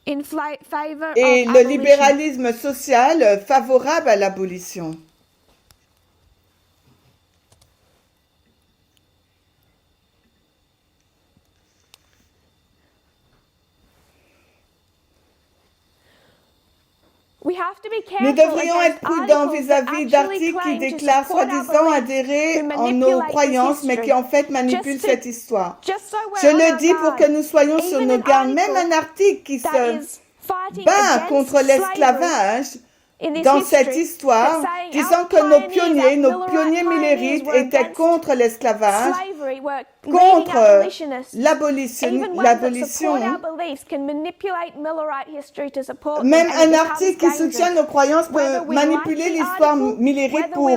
et le libéralisme social favorable à l'abolition. Nous devrions être prudents vis-à-vis d'articles qui déclarent soi-disant adhérer en nos croyances, mais qui en fait manipulent cette histoire. Je le dis pour que nous soyons sur nos gardes. Même un article qui se bat contre l'esclavage dans cette histoire, disant que nos pionniers millérites étaient contre l'esclavage, contre l'abolition. Même un article qui soutient nos croyances peut manipuler l'histoire millérite pour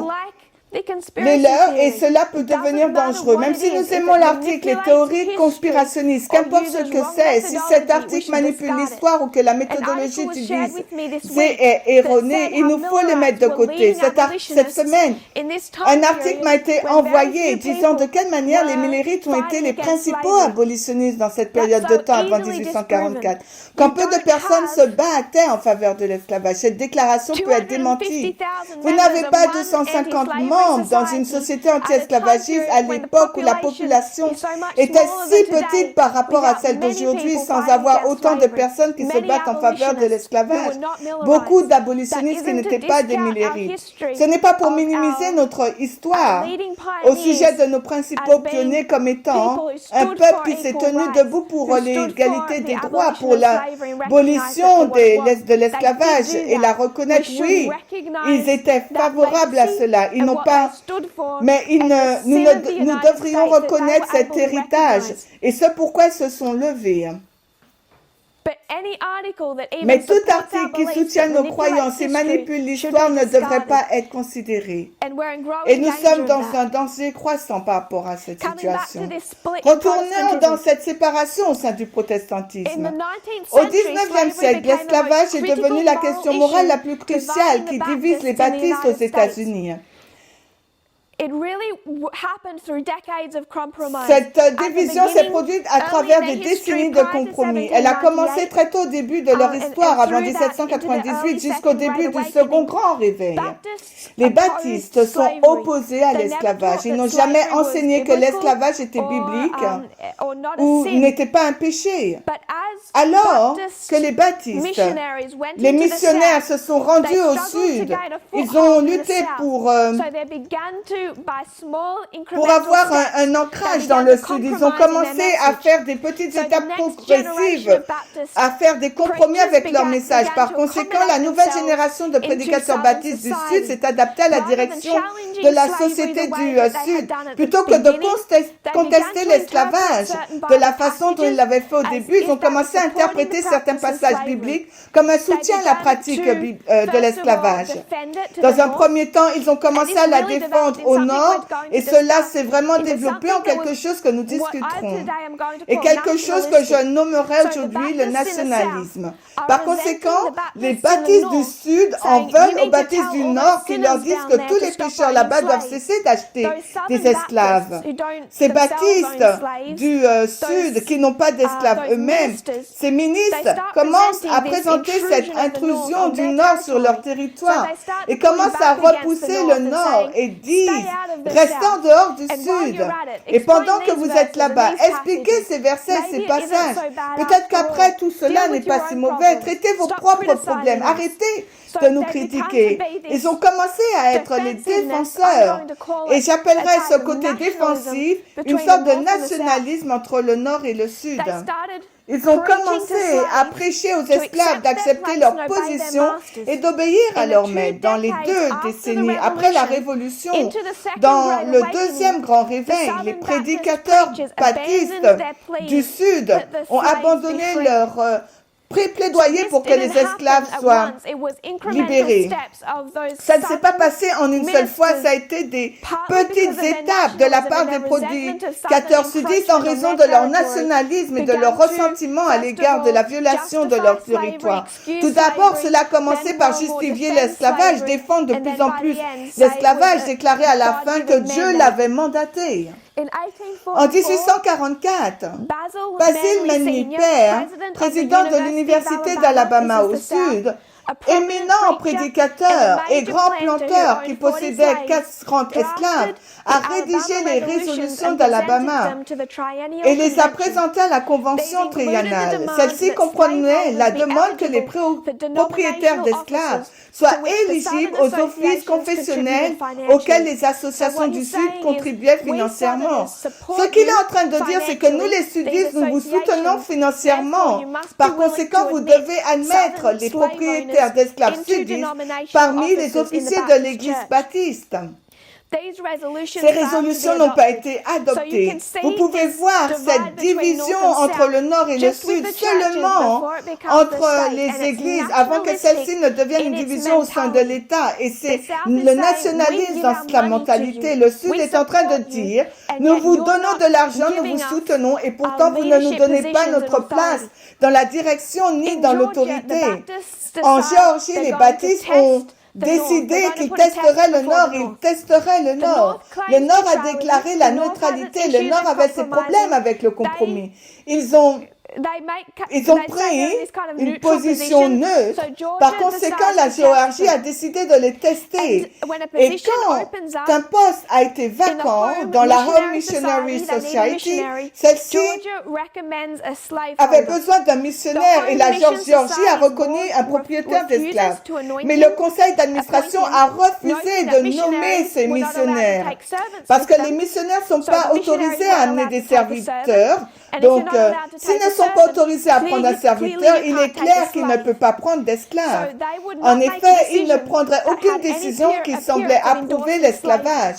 les leurs, et cela peut devenir dangereux. Même si nous aimons l'article, les théories conspirationnistes, qu'importe ce que c'est, si cet article manipule l'histoire ou que la méthodologie utilisée est erronée, il nous faut le mettre de côté. Cette semaine, un article m'a été envoyé disant de quelle manière les millérites ont été les principaux abolitionnistes dans cette période de temps avant 1844. Quand peu de personnes se battaient en faveur de l'esclavage, cette déclaration peut être démentie. Vous n'avez pas 250 membres dans une société anti-esclavagiste à l'époque où la population était si petite par rapport à celle d'aujourd'hui, sans avoir autant de personnes qui se battent en faveur de l'esclavage. Beaucoup d'abolitionnistes qui n'étaient pas des millérites. Ce n'est pas pour minimiser notre histoire au sujet de nos principaux pionniers comme étant un peuple qui s'est tenu debout pour l'égalité des droits, pour l'abolition de l'esclavage et la reconnaître. Oui, ils étaient favorables à cela. Ils n'ont pas, mais nous devrions reconnaître cet héritage et ce pourquoi ils se sont levés. Mais tout article qui soutient nos croyances et manipule l'histoire ne devrait pas être considéré. Et nous sommes dans un danger croissant par rapport à cette situation. Retournons dans cette séparation au sein du protestantisme. Au 19e siècle, l'esclavage est devenu la question morale la plus cruciale qui divise les baptistes aux États-Unis. Cette division s'est produite à travers des décennies de compromis. Elle a commencé très tôt au début de leur histoire, avant 1798, jusqu'au début du second grand réveil. Les baptistes sont opposés à l'esclavage. Ils n'ont jamais enseigné que l'esclavage était biblique ou n'était pas un péché. Alors que les baptistes, les missionnaires se sont rendus au sud, ils ont lutté pour avoir un ancrage dans le sud. Ils ont commencé à faire des petites étapes progressives, à faire des compromis avec leur message. Par conséquent, la nouvelle génération de prédicateurs baptistes du sud s'est adaptée à la direction de la société du sud. Plutôt que de contester l'esclavage de la façon dont ils l'avaient fait au début, ils ont commencé à interpréter certains passages bibliques comme un soutien à la pratique de l'esclavage. Dans un premier temps, ils ont commencé à la défendre au nord, et cela s'est vraiment développé en quelque chose que nous discuterons, et quelque chose que je nommerai aujourd'hui le nationalisme. Par conséquent, les baptistes du sud en veulent aux baptistes du nord qui leur disent que tous les pécheurs là-bas doivent cesser d'acheter des esclaves. Ces baptistes du sud qui n'ont pas d'esclaves eux-mêmes, ces ministres commencent à présenter cette intrusion du nord sur leur territoire et commencent à repousser le nord et disent « Restez en dehors du sud ». Et pendant que vous êtes là-bas, expliquez ces versets, ces passages. Peut-être qu'après tout cela n'est pas si mauvais. Traitez vos propres problèmes. Arrêtez de nous critiquer. Ils ont commencé à être les défenseurs. Et j'appellerais ce côté défensif une sorte de nationalisme entre le nord et le sud. Ils ont commencé à prêcher aux esclaves d'accepter leur position et d'obéir à leur maître dans les 2 décennies après la Révolution. Dans le deuxième grand réveil, les prédicateurs baptistes du Sud ont abandonné leur plaidoyer pour que les esclaves soient libérés. Ça ne s'est pas passé en une seule fois, ça a été des petites étapes de la part des prédicateurs sudistes en raison de leur nationalisme et de leur ressentiment à l'égard de la violation de leur territoire. Tout d'abord, cela a commencé par justifier l'esclavage, défendre de plus en plus l'esclavage, déclarer à la fin que Dieu l'avait mandaté. En 1844, Basil Manley Père, président de l'Université d'Alabama au Sud, éminent prédicateur et grand planteur qui possédait 40 esclaves, a rédigé les résolutions d'Alabama et les a présentées à la convention triennale. Celle-ci comprenait la demande que les propriétaires d'esclaves soient éligibles aux offices confessionnels auxquels les associations du Sud contribuaient financièrement. Ce qu'il est en train de dire, c'est que nous les sudistes, nous vous soutenons financièrement. Par conséquent, vous devez admettre les propriétaires d'esclaves sudistes parmi les officiers de l'Église baptiste. Ces résolutions n'ont pas été adoptées. Vous pouvez voir cette division entre le Nord et le Sud seulement entre les églises avant que celle-ci ne devienne une division au sein de l'État. Et c'est le nationalisme dans sa mentalité. Le Sud est en train de dire, nous vous donnons de l'argent, nous vous soutenons et pourtant vous ne nous donnez pas notre place dans la direction ni dans l'autorité. En Géorgie, les baptistes ont décidé qu'ils testeraient le Nord, ils testeraient le Nord. Le Nord a déclaré la neutralité. Le Nord avait ses problèmes avec le compromis. Ils ont pris une position neutre. Par conséquent, la Géorgie a décidé de les tester. Et quand un poste a été vacant dans la Home Missionary Society, celle-ci avait besoin d'un missionnaire et la Géorgie a reconnu un propriétaire d'esclaves. Mais le conseil d'administration a refusé de nommer ces missionnaires parce que les missionnaires ne sont pas autorisés à amener des serviteurs. Donc, s'ils ne sont pas autorisés à prendre un serviteur, il est clair qu'il ne peut pas prendre d'esclaves. En effet, il ne prendrait aucune décision qui semblait approuver l'esclavage,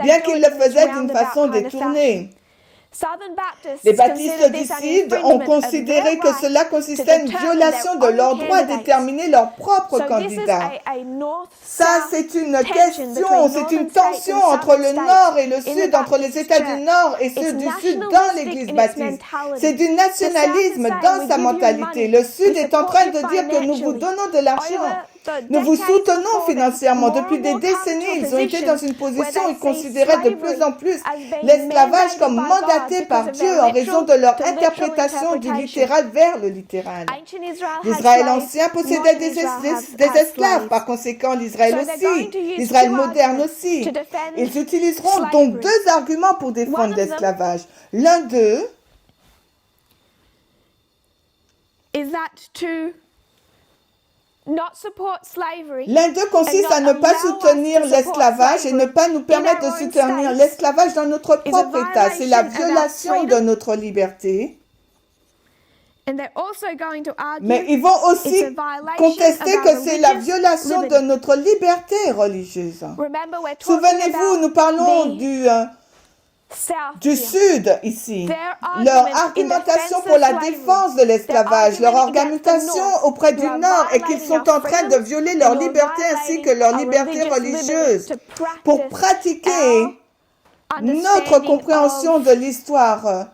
bien qu'il le faisait d'une façon détournée. Les baptistes du Sud ont considéré que cela consistait en une violation de leur droit à déterminer leur propre candidat. Ça, c'est une question, c'est une tension entre le Nord et le Sud, entre les États du Nord et ceux du Sud dans l'Église baptiste. C'est du nationalisme dans sa mentalité. Le Sud est en train de dire que nous vous donnons de l'argent. Nous vous soutenons financièrement. Depuis des décennies, ils ont été dans une position où ils considéraient de plus en plus l'esclavage comme mandaté par Dieu en raison de leur interprétation du littéral vers le littéral. L'Israël ancien possédait des esclaves, par conséquent l'Israël aussi, l'Israël moderne aussi. Ils utiliseront donc 2 arguments pour défendre l'esclavage. L'un d'eux is that to not support slavery. L'un d'eux consiste à ne pas soutenir l'esclavage et ne pas nous permettre de soutenir l'esclavage dans notre propre État. C'est la violation de notre liberté. And they're also going to argue Mais ils vont aussi contester que c'est la violation de notre liberté religieuse. Remember, we're talking Souvenez-vous, nous parlons du Sud ici. Leur argumentation pour la défense de l'esclavage, leur argumentation auprès du Nord est qu'ils sont en train de violer leur liberté ainsi que leur liberté religieuse pour pratiquer notre compréhension de l'histoire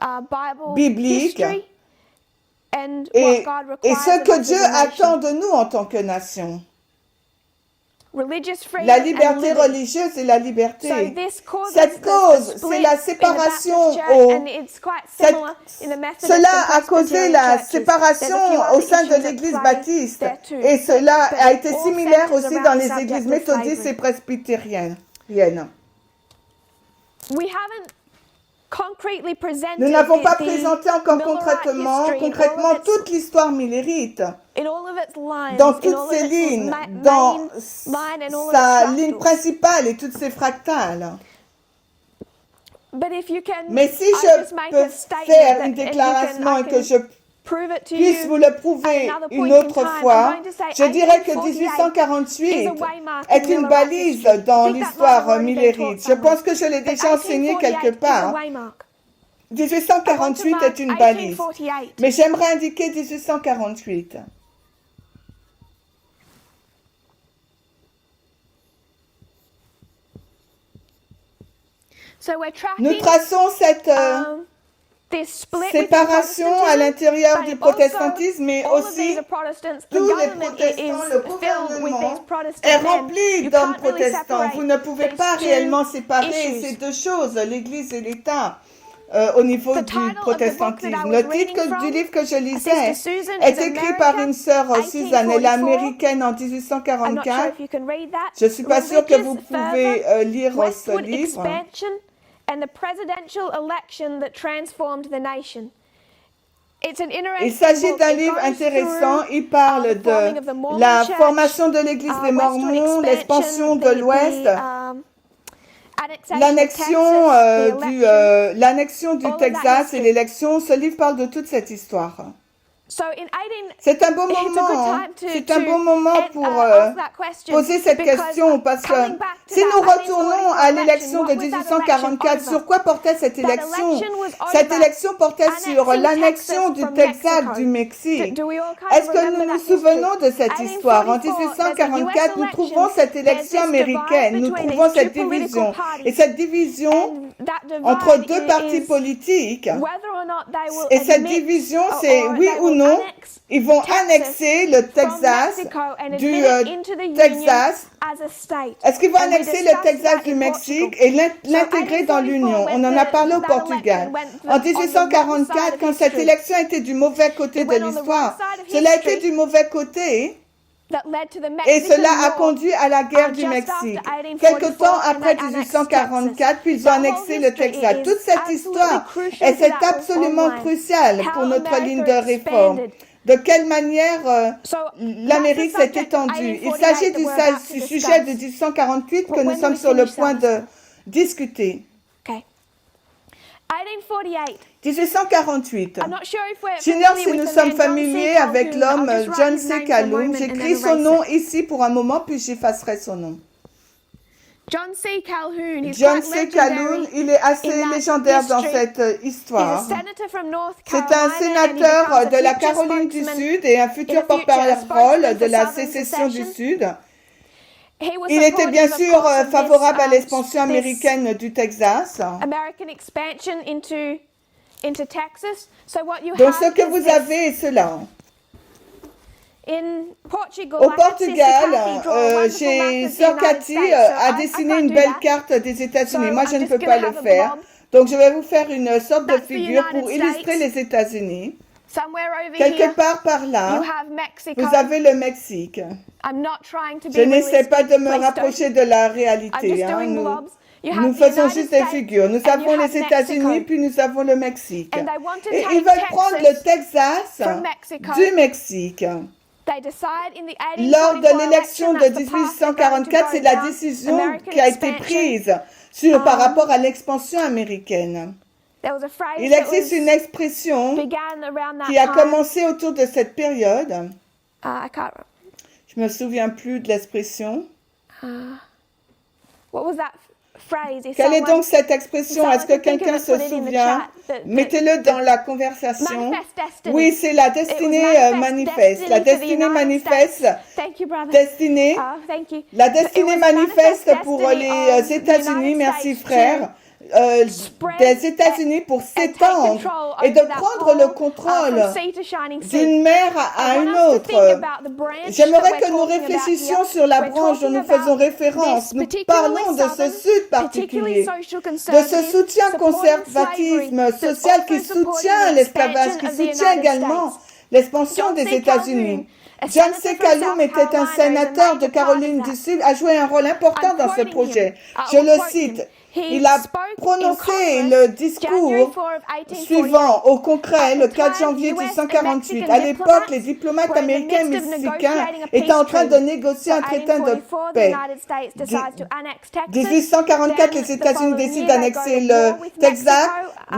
biblique et ce que Dieu attend de nous en tant que nation. La liberté religieuse et la liberté. Cette cause, c'est la séparation cela a causé la séparation au sein de l'Église baptiste. Et cela a été similaire aussi dans les églises méthodistes et presbytériennes. Nous n'avons pas présenté encore concrètement toute l'histoire millérite, dans toutes ses lignes, dans sa ligne principale et toutes ses fractales. Mais si je peux faire une déclaration et que je puisse vous le prouver une autre fois, je dirais que 1848 est une balise dans l'histoire millérite. Je pense que je l'ai déjà enseigné quelque part. 1848 est une balise. Mais j'aimerais indiquer 1848. Nous traçons cette séparation à l'intérieur du protestantisme, mais aussi tous les protestants, le gouvernement est rempli d'hommes protestants. Vous ne pouvez pas réellement séparer ces deux choses, l'Église et l'État, au niveau du protestantisme. Le titre du livre que je lisais est écrit par une sœur Suzanne, elle est américaine en 1844. Je ne suis pas sûre que vous pouvez lire ce livre. And the presidential election that transformed the nation. Il s'agit d'un livre intéressant. Il parle de la formation de l'Église des Mormons, l'expansion de l'Ouest, l'annexion du Texas et l'élection. Ce livre parle de toute cette histoire. C'est un bon moment pour poser cette question parce que si nous retournons à l'élection de 1844, sur quoi portait cette élection? Cette élection portait sur l'annexion du Texas du Mexique. Est-ce que nous nous souvenons de cette histoire? En 1844, nous trouvons cette élection américaine, nous trouvons cette division. Et cette division entre deux partis politiques, et cette division, c'est oui ou non, ils vont annexer le Texas du Texas. Est-ce qu'ils vont annexer le Texas du Mexique et l'intégrer dans l'Union? On en a parlé au Portugal. En 1844, quand cette élection était du mauvais côté de l'histoire, cela a été du mauvais côté. Et cela a conduit à la guerre du Mexique. Quelque temps après 1844, puis ils ont annexé le Texas. Toute cette histoire est absolument cruciale pour notre ligne de réforme. De quelle manière l'Amérique s'est étendue? Il s'agit du sujet de 1848 que nous sommes sur le point de discuter. 1848. J'ignore si nous sommes familiers avec l'homme John C. Calhoun. J'écris son nom ici pour un moment, puis j'effacerai son nom. John C. Calhoun, il est assez légendaire dans cette histoire. C'est un sénateur de la Caroline du Sud et un futur porte-parole de la sécession du Sud. Il était bien sûr favorable à l'expansion américaine du Texas. Donc ce que vous avez est cela. Au Portugal, Sœur Cathy a dessiné une belle carte des États-Unis. Moi, je ne peux pas le faire. Donc, je vais vous faire une sorte de figure pour illustrer les États-Unis. Quelque part par là, vous avez le Mexique. Je n'essaie pas de me rapprocher de la réalité. Nous faisons juste des figures. Nous avons les États-Unis, puis nous avons le Mexique. Et ils veulent prendre le Texas du Mexique. Lors de l'élection de 1844, c'est la décision qui a été prise par rapport à l'expansion américaine. Il existe une expression qui a commencé autour de cette période. Je me souviens plus de l'expression. Quelle est donc cette expression? Est-ce que quelqu'un se souvient? Mettez-le dans la conversation. Oui, c'est la destinée manifeste. La destinée manifeste. Destinée. La destinée manifeste pour les États-Unis. Merci frère. Des États-Unis pour s'étendre et de prendre le contrôle d'une mer à une autre. J'aimerais que nous réfléchissions sur la branche dont nous faisons référence. Nous parlons de ce sud particulier, de ce soutien conservatisme social qui soutient l'esclavage, qui soutient également l'expansion des États-Unis. John C. Calhoun était un sénateur de Caroline du Sud, a joué un rôle important dans ce projet. Je le cite. Il a prononcé le discours suivant au Congrès le 4 janvier 1848. À l'époque, les diplomates américains et mexicains étaient en train de négocier un traité de paix. 1844, les États-Unis décident d'annexer le Texas.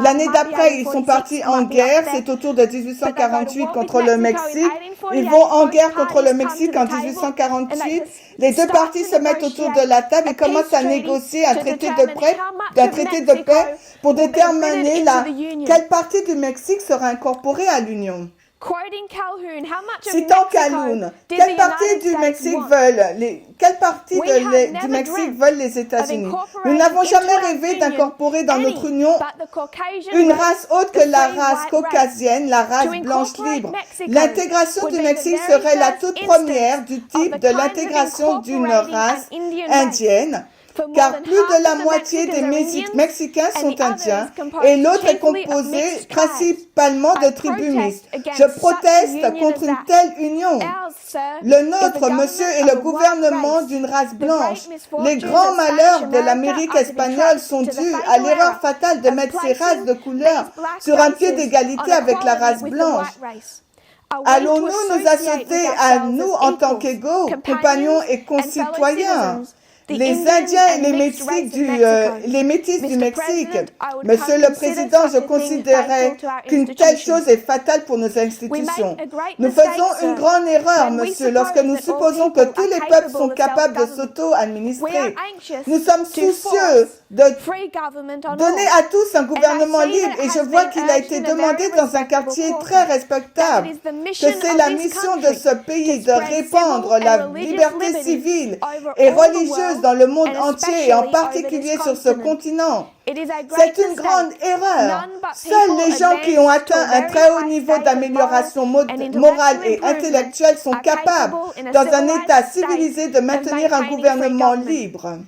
L'année d'après, ils sont partis en guerre. C'est autour de 1848 contre le Mexique. Ils vont en guerre contre le Mexique en 1848. Les deux parties se mettent autour de la table et commencent à négocier un traité de paix pour déterminer quelle partie du Mexique sera incorporée à l'Union. Citant Calhoun, quelle partie du Mexique veulent les États-Unis? Nous n'avons jamais rêvé d'incorporer dans notre union une race autre que la race caucasienne, la race blanche libre. L'intégration du Mexique serait la toute première du type de l'intégration d'une race indienne, car plus de la moitié des Mexicains sont indiens et l'autre est composé principalement de tribus mixtes. Je proteste contre une telle union. Le nôtre, monsieur, est le gouvernement d'une race blanche. Les grands malheurs de l'Amérique espagnole sont dus à l'erreur fatale de mettre ces races de couleur sur un pied d'égalité avec la race blanche. Allons-nous nous associer à nous en tant qu'égaux, compagnons et concitoyens? Les Indiens et les Métis du Mexique. Monsieur le Président, je considérais qu'une telle chose est fatale pour nos institutions. Nous faisons une grande erreur, monsieur, lorsque nous supposons que tous les peuples sont capables de s'auto-administrer. Nous sommes soucieux de donner à tous un gouvernement libre et je vois qu'il a été demandé dans un quartier très respectable que c'est la mission de ce pays de répandre la liberté civile et religieuse dans le monde entier et en particulier sur ce continent. C'est une grande erreur. Seuls les gens qui ont atteint un très haut niveau d'amélioration morale et intellectuelle sont capables, dans un État civilisé, de maintenir un gouvernement libre.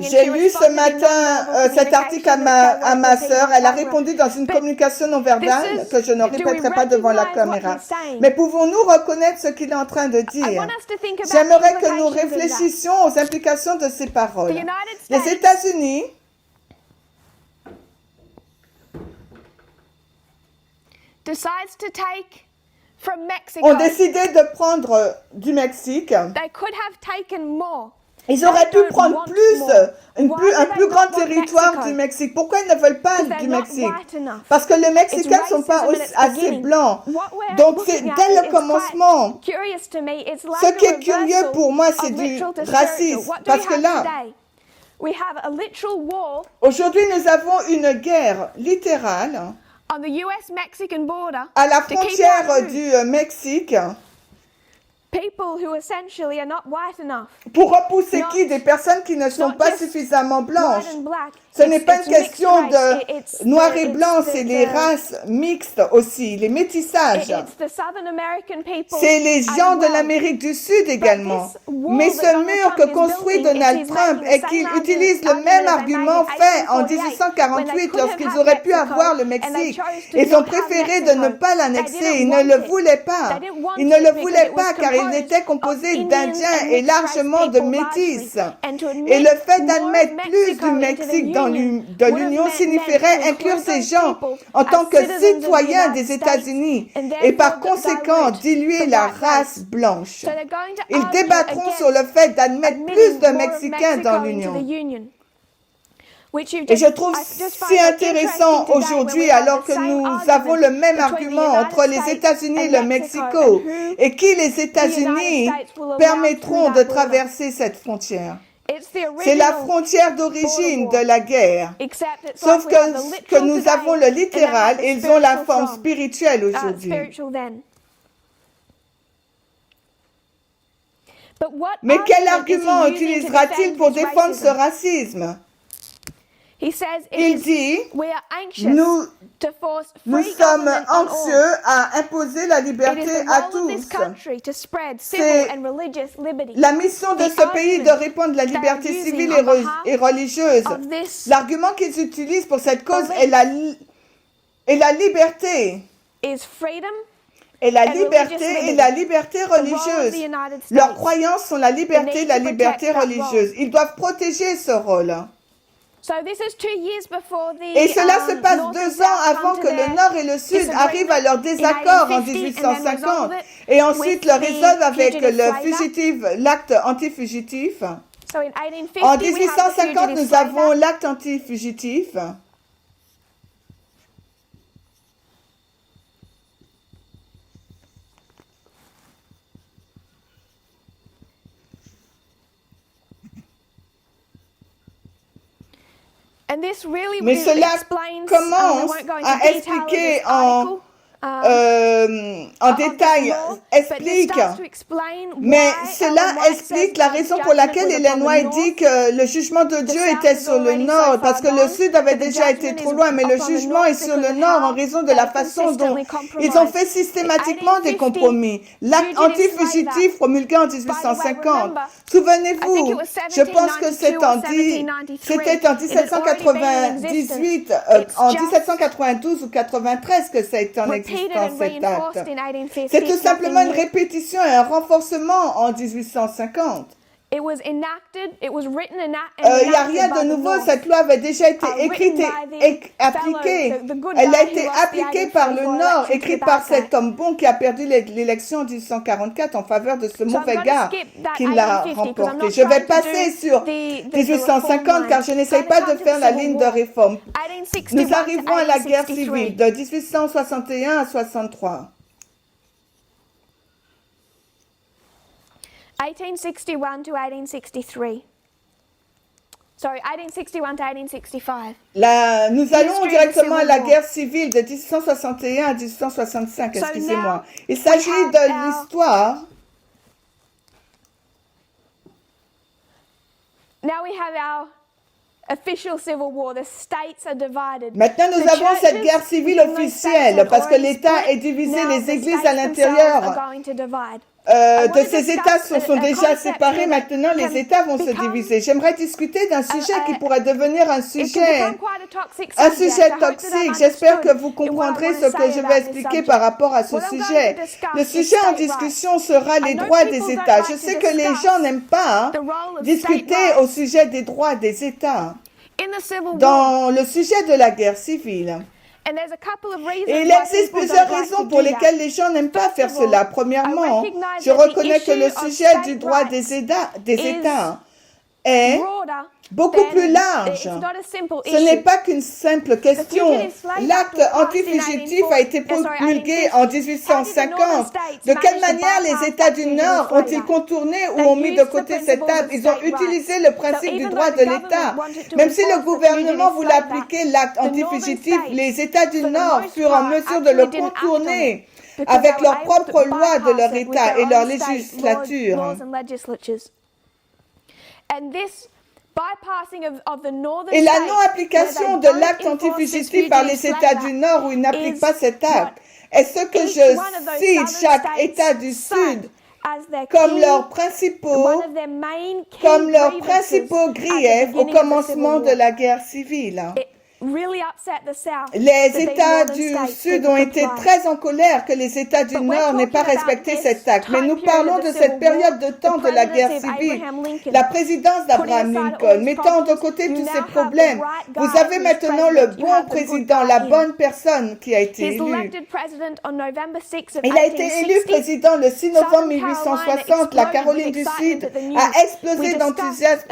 J'ai lu ce matin cet article à ma sœur. Elle a répondu dans une communication non verbale que je ne répéterai pas devant la caméra. Mais pouvons-nous reconnaître ce qu'il est en train de dire? J'aimerais que nous réfléchissions aux implications de ces paroles. Les États-Unis ont décidé de prendre du Mexique. Ils auraient pu prendre un plus grand territoire du Mexique. Pourquoi ils ne veulent pas du Mexique? Parce que les Mexicains ne sont pas assez blancs. Donc, c'est dès le commencement. Ce qui est curieux pour moi, c'est du racisme. Parce que là, aujourd'hui, nous avons une guerre littérale à la frontière du Mexique pour repousser qui? Des personnes qui ne sont pas suffisamment blanches. Ce n'est pas une question de noir et blanc, c'est les races mixtes aussi, les métissages. C'est les gens de l'Amérique du Sud également. Mais ce mur que construit Donald Trump est qu'il utilise le même argument fait en 1848 lorsqu'ils auraient pu avoir le Mexique. Ils ont préféré de ne pas l'annexer. Ils ne le voulaient pas. Ils ne le voulaient pas car il était composé d'Indiens et largement de Métis. Et le fait d'admettre plus du Mexique de l'Union signifierait inclure ces gens en tant que citoyens des États-Unis et par conséquent diluer la race blanche. Ils débattront sur le fait d'admettre plus de Mexicains dans l'Union. Et je trouve si intéressant aujourd'hui, alors que nous avons le même argument entre les États-Unis et le Mexico, et qui les États-Unis permettront de traverser cette frontière. C'est la frontière d'origine de la guerre. Sauf que nous avons le littéral et ils ont la forme spirituelle aujourd'hui. Mais quel argument utilisera-t-il pour défendre ce racisme? Il dit, nous sommes anxieux à imposer la liberté à tous. C'est la mission de ce pays de répandre la liberté civile et religieuse. L'argument qu'ils utilisent pour cette cause est la liberté. Et la liberté religieuse. Leurs croyances sont la liberté religieuse. Ils doivent protéger ce rôle. Et cela se passe 2 ans avant que le Nord et le Sud arrivent à leur désaccord en 1850 et ensuite le résolvent avec l'acte anti-fugitif. En 1850, nous avons l'acte anti-fugitif. Mais cela commence à expliquer en détail, mais cela explique la raison pour laquelle Ellen White dit que le jugement de Dieu était sur le Nord, parce que le Sud avait déjà été trop loin, mais le jugement est sur le Nord en raison de la façon dont ils ont fait systématiquement des compromis. L'acte anti-fugitif promulgué en 1850. Souvenez-vous, je pense que c'était en 1798, en 1792 ou 93 que ça a été en existence cet acte. C'est tout simplement une répétition et un renforcement en 1850. Il n'y a rien de nouveau, cette loi avait déjà été écrite et appliquée. Elle a été appliquée par le Nord, écrite par cet homme bon qui a perdu l'élection en 1844 en faveur de ce mauvais gars qui l'a remporté. Je vais passer sur 1850 car je n'essaye pas de faire la ligne de réforme. Nous arrivons à la guerre civile de 1861 à 63. 1861 to 1863. Sorry, 1861 to 1865. Nous allons directement à la guerre civile de 1861 à 1865, excusez-moi. Il s'agit de l'histoire. Now we have our official civil war. The states are divided. Maintenant, nous avons cette guerre civile officielle parce que l'État est divisé, les églises à l'intérieur de ces États se sont déjà séparés. Maintenant, les États vont se diviser. J'aimerais discuter d'un sujet qui pourrait devenir un sujet toxique. J'espère que vous comprendrez ce que je vais expliquer par rapport à ce sujet. Le sujet en discussion sera les droits des États. Je sais que les gens n'aiment pas discuter au sujet des droits des États dans le sujet de la guerre civile. Et il existe plusieurs raisons pour lesquelles les gens n'aiment pas faire cela. Premièrement, je reconnais que le sujet du droit des États est beaucoup plus large. Ce n'est pas qu'une simple question. L'acte anti-fugitif a été promulgué en 1850. De quelle manière les États du Nord ont-ils contourné ou ont mis de côté cet acte? Ils ont utilisé le principe du droit de l'État. Même si le gouvernement voulait appliquer l'acte anti-fugitif, les États du Nord furent en mesure de le contourner avec leurs propres lois de leur État et leur législature. Et la non-application de l'acte anti-fugitif par les États du Nord où ils n'appliquent pas cet acte est ce que je cite chaque État du Sud comme leurs principaux griefs au commencement de la guerre civile. really upset the South. Les États du Sud ont été très en colère que les États du Nord n'aient pas respecté cet acte. Mais nous parlons de cette période de temps de la guerre civile. La présidence d'Abraham Lincoln, mettant de côté tous ces problèmes. Vous avez maintenant le bon président, la bonne personne qui a été élue. Il a été élu président le 6 novembre 1860. La Caroline du Sud a explosé d'enthousiasme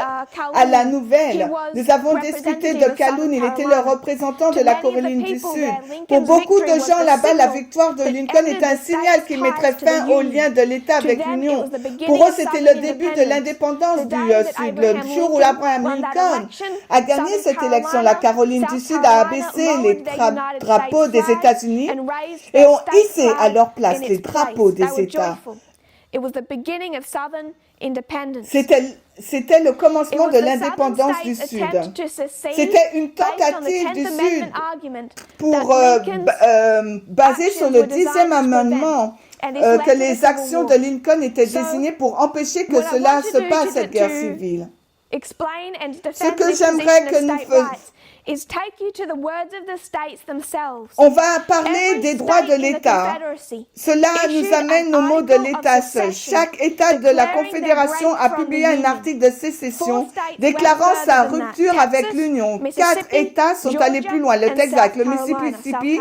à la nouvelle. Nous avons discuté de Calhoun. Il était le représentant de la Caroline du Sud. Pour beaucoup de gens là-bas, la victoire de Lincoln est un signal qui mettrait fin au lien de l'État avec l'Union. Pour eux, c'était le début de l'indépendance du Sud. Le jour où Abraham Lincoln a gagné cette élection, la Caroline du Sud a abaissé les drapeaux des États-Unis et ont hissé à leur place les drapeaux des États. C'était le commencement de l'indépendance du Sud. C'était une tentative du Sud pour baser sur le 10e amendement que les actions de Lincoln étaient désignées pour empêcher que cela se passe, cette guerre civile. Ce que j'aimerais que nous fassions, on va parler des droits de l'État. Cela nous amène aux mots de l'État seul. Chaque État de la Confédération a publié un article de sécession déclarant sa rupture avec l'Union. 4 États sont allés plus loin. Le Texas, le Mississippi,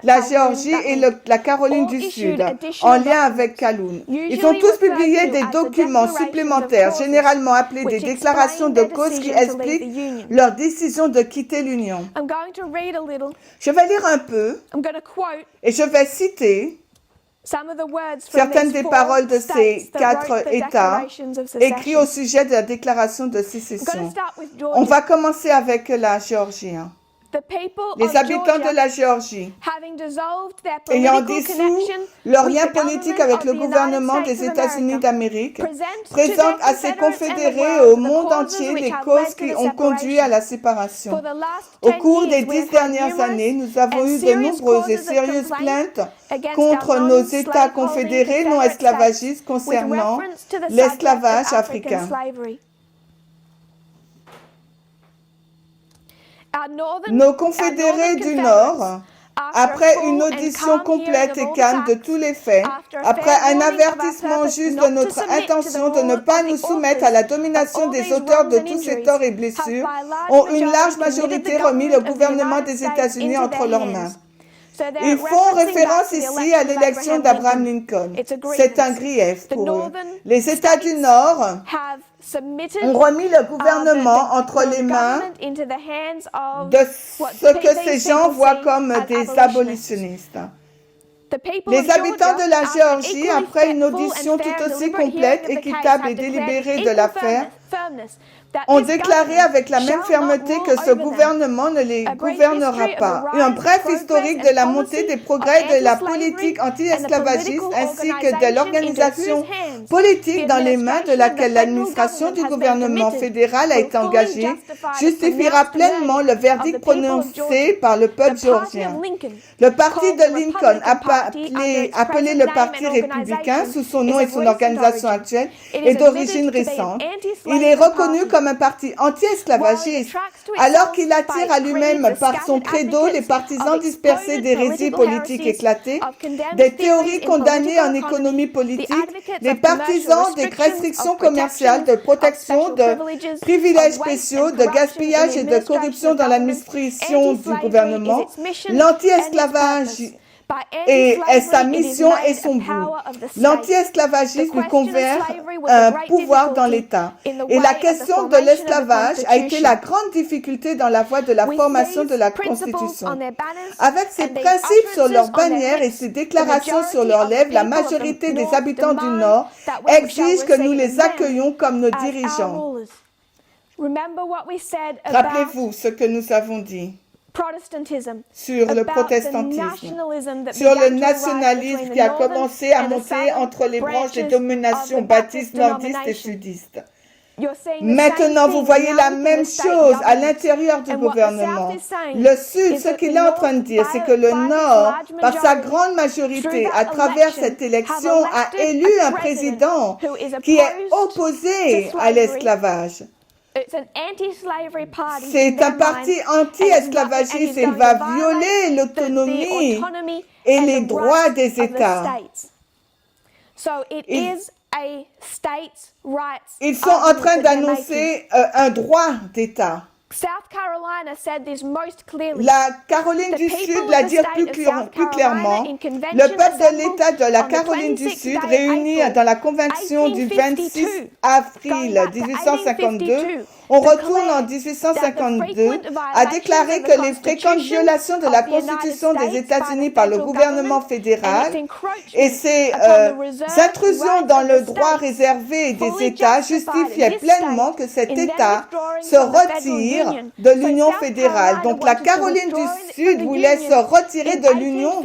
la Géorgie et la Caroline du Sud, en lien avec Calhoun. Ils ont tous publié des documents supplémentaires, généralement appelés des déclarations de cause, qui expliquent leur décision de quitter l'Union. Je vais lire un peu et je vais citer certaines des paroles de ces 4 États écrits au sujet de la déclaration de sécession. On va commencer avec la Géorgie. Les habitants de la Géorgie, ayant dissous leur lien politique avec le gouvernement des États-Unis d'Amérique, présentent à ses confédérés et au monde entier les causes qui ont conduit à la séparation. Au cours des 10 dernières années, nous avons eu de nombreuses et sérieuses plaintes contre nos États confédérés non esclavagistes concernant l'esclavage africain. Nos confédérés du Nord, après une audition complète et calme de tous les faits, après un avertissement juste de notre intention de ne pas nous soumettre à la domination des auteurs de tous ces torts et blessures, ont une large majorité remis le gouvernement des États-Unis entre leurs mains. Ils font référence ici à l'élection d'Abraham Lincoln. C'est un grief pour eux. Les États du Nord ont remis le gouvernement entre les mains de ce que ces gens voient comme des abolitionnistes. Les habitants de la Géorgie, après une audition tout aussi complète, équitable et délibérée de l'affaire, ont déclaré avec la même fermeté que ce gouvernement ne les gouvernera pas. Un bref historique de la montée des progrès de la politique anti-esclavagiste ainsi que de l'organisation politique dans les mains de laquelle l'administration du gouvernement fédéral a été engagée justifiera pleinement le verdict prononcé par le peuple géorgien. Le parti de Lincoln, appelé le Parti républicain sous son nom et son organisation actuelle, est d'origine récente. Il est reconnu comme un parti anti-esclavagiste, alors qu'il attire à lui-même par son credo les partisans dispersés d'hérésies politiques éclatées, des théories condamnées en économie politique, les partisans des restrictions commerciales, de protection, de privilèges spéciaux, de gaspillage et de corruption dans l'administration du gouvernement, l'anti-esclavage et sa mission et son but. L'anti-esclavagisme confère un pouvoir dans l'État. Et la question de l'esclavage a été la grande difficulté dans la voie de la formation de la Constitution. Avec ses principes sur leurs bannières et ses déclarations sur leurs lèvres, la majorité des habitants du Nord exige que nous les accueillions comme nos dirigeants. Rappelez-vous ce que nous avons dit sur le protestantisme, sur le nationalisme qui a commencé à monter entre les branches des dominations baptistes, nordistes et sudistes. Maintenant, vous voyez la même chose à l'intérieur du gouvernement. Le Sud, ce qu'il est en train de dire, c'est que le Nord, par sa grande majorité, à travers cette élection, a élu un président qui est opposé à l'esclavage. It's an anti-slavery party. C'est un parti anti-esclavagiste. Il va violer l'autonomie et les droits des États. Ils sont en train d'annoncer un droit d'État. La Caroline du Sud l'a dit plus clairement. Le peuple de l'État de la Caroline du Sud, réuni dans la convention du 26 avril 1852, on retourne en 1852, a déclaré que les fréquentes violations de la Constitution des États-Unis par le gouvernement fédéral et ces intrusions dans le droit réservé des États justifiaient pleinement que cet État se retire de l'Union fédérale. Donc la Caroline du Sud voulait se retirer de l'Union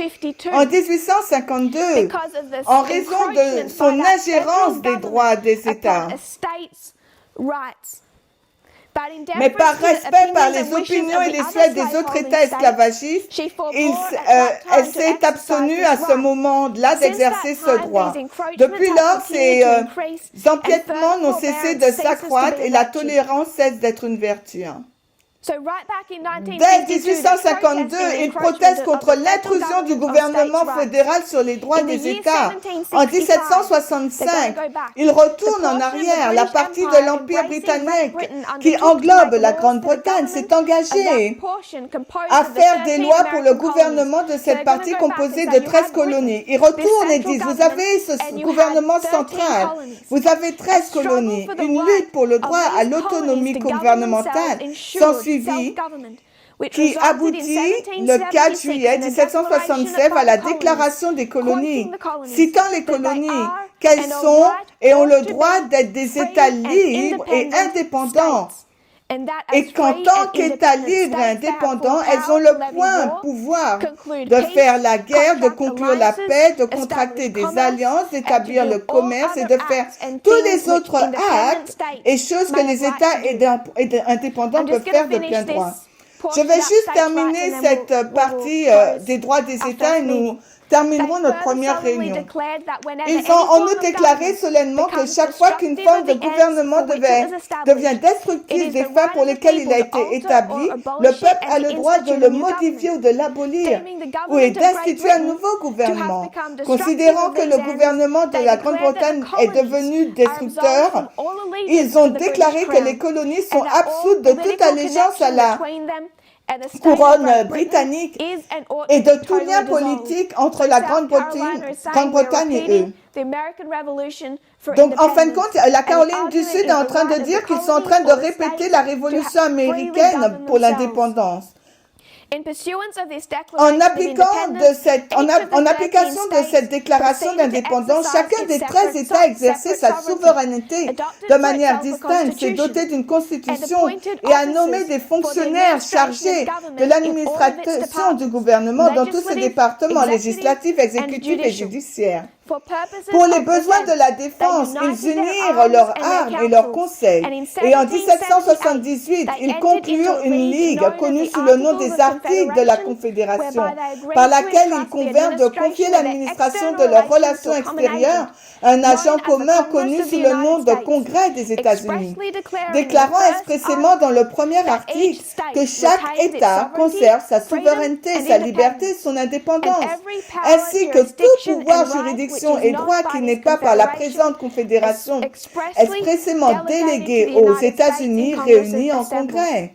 en 1852 en raison de son ingérence des droits des États. Mais par respect par les opinions et les souhaits des autres États esclavagistes, elle s'est abstenue à ce moment-là d'exercer ce droit. Depuis lors, ces empiètements n'ont cessé de s'accroître et la tolérance cesse d'être une vertu. Dès 1852, ils protestent contre l'intrusion du gouvernement fédéral sur les droits des États. En 1765, ils retournent en arrière. La partie de l'Empire britannique qui englobe la Grande-Bretagne s'est engagée à faire des lois pour le gouvernement de cette partie composée de 13 colonies. Ils retournent et disent, vous avez ce gouvernement central, vous avez 13 colonies. Une lutte pour le droit à l'autonomie gouvernementale s'ensuit qui aboutit le 4 juillet 1767 à la déclaration des colonies, citant les colonies qu'elles sont et ont le droit d'être des États libres et indépendants. Et qu'en tant qu'États libres et indépendants, elles ont le plein pouvoir de faire la guerre, de conclure la paix, de contracter des alliances, d'établir le commerce et de faire tous les autres actes et choses que les États indépendants peuvent faire de plein droit. Je vais juste terminer cette partie des droits des États et nous terminerons notre première réunion. Ils ont en outre déclaré solennellement que chaque fois qu'une forme de gouvernement devient destructrice des fins pour lesquelles il a été établi, le peuple a le droit de le modifier ou de l'abolir ou d'instituer un nouveau gouvernement. Considérant que le gouvernement de la Grande-Bretagne est devenu destructeur, ils ont déclaré que les colonies sont absoutes de toute allégeance à la couronne britannique et de tout lien politique entre la Grande-Bretagne et eux. Donc, en fin de compte, la Caroline du Sud est en train de dire qu'ils sont en train de répéter la révolution américaine pour l'indépendance. En application de cette déclaration d'indépendance, chacun des 13 États a exercé sa souveraineté de manière distincte, s'est doté d'une constitution et a nommé des fonctionnaires chargés de l'administration du gouvernement dans tous ses départements législatifs, exécutifs et judiciaires. Pour les besoins de la défense, ils unirent leurs armes et leurs conseils. Et en 1778, ils conclurent une ligue connue sous le nom des Articles de la Confédération, par laquelle ils convinrent de confier l'administration de leurs relations extérieures à un agent commun connu sous le nom de Congrès des États-Unis, déclarant expressément dans le premier article que chaque État conserve sa souveraineté, sa liberté et son indépendance, ainsi que tout pouvoir juridique et droit qui n'est pas par la présente confédération expressément délégué aux États-Unis réunis en congrès.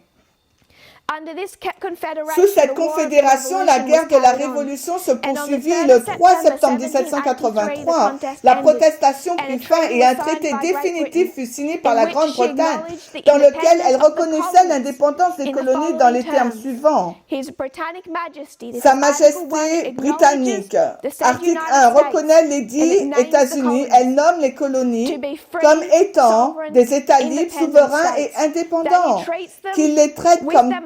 Sous cette confédération, la guerre de la Révolution se poursuivit le 3 septembre 1783. La protestation prit fin et un traité définitif fut signé par la Grande-Bretagne dans lequel elle reconnaissait l'indépendance des colonies dans les termes suivants. Sa Majesté britannique, article 1, reconnaît les dits États-Unis, elle nomme les colonies comme étant des États libres, souverains et indépendants, qu'il les traite comme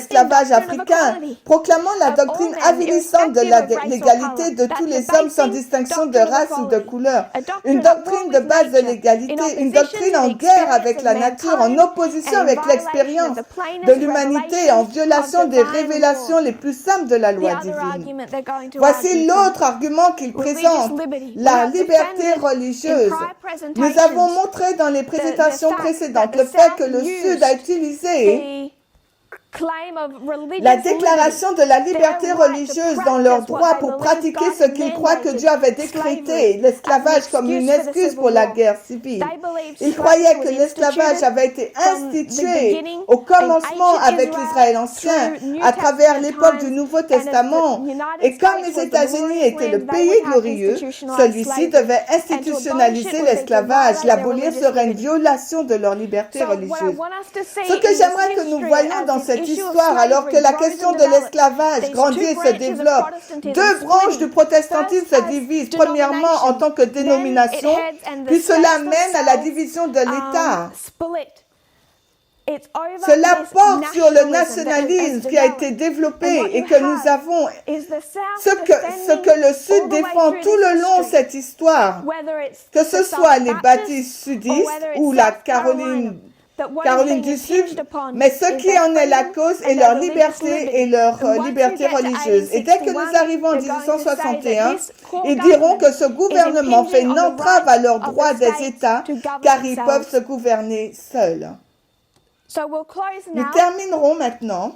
l'esclavage africain, proclamant la doctrine avilissante de l'égalité de tous les hommes sans distinction de race ou de couleur, une doctrine de base de l'égalité, une doctrine en guerre avec la nature, en opposition avec l'expérience de l'humanité, en violation des révélations les plus simples de la loi divine. Voici est l'autre argument qu'il présente? La liberté religieuse. Nous avons montré dans les présentations précédentes le fait que le Sud a utilisé la déclaration de la liberté religieuse dans leurs droits pour pratiquer ce qu'ils croient que Dieu avait décrété, l'esclavage comme une excuse pour la guerre civile. Ils croyaient que l'esclavage avait été institué au commencement avec l'Israël ancien, à travers l'époque du Nouveau Testament. Et comme les États-Unis étaient le pays glorieux, celui-ci devait institutionnaliser l'esclavage. L'abolir serait une violation de leur liberté religieuse. Ce que j'aimerais que nous voyions dans cette histoire, alors que la question de l'esclavage grandit et se développe, deux branches du protestantisme se divisent, premièrement en tant que dénomination, puis cela mène à la division de l'État. Cela porte sur le nationalisme qui a été développé et que nous avons, ce que le Sud défend tout le long de cette histoire, que ce soit les baptistes sudistes ou la Caroline du Sud, mais ce qui en est la cause est leur liberté et leur liberté religieuse. Et dès que nous arrivons en 1861, ils diront que ce gouvernement fait une entrave à leurs droits des États, car ils peuvent se gouverner seuls. Nous terminerons maintenant.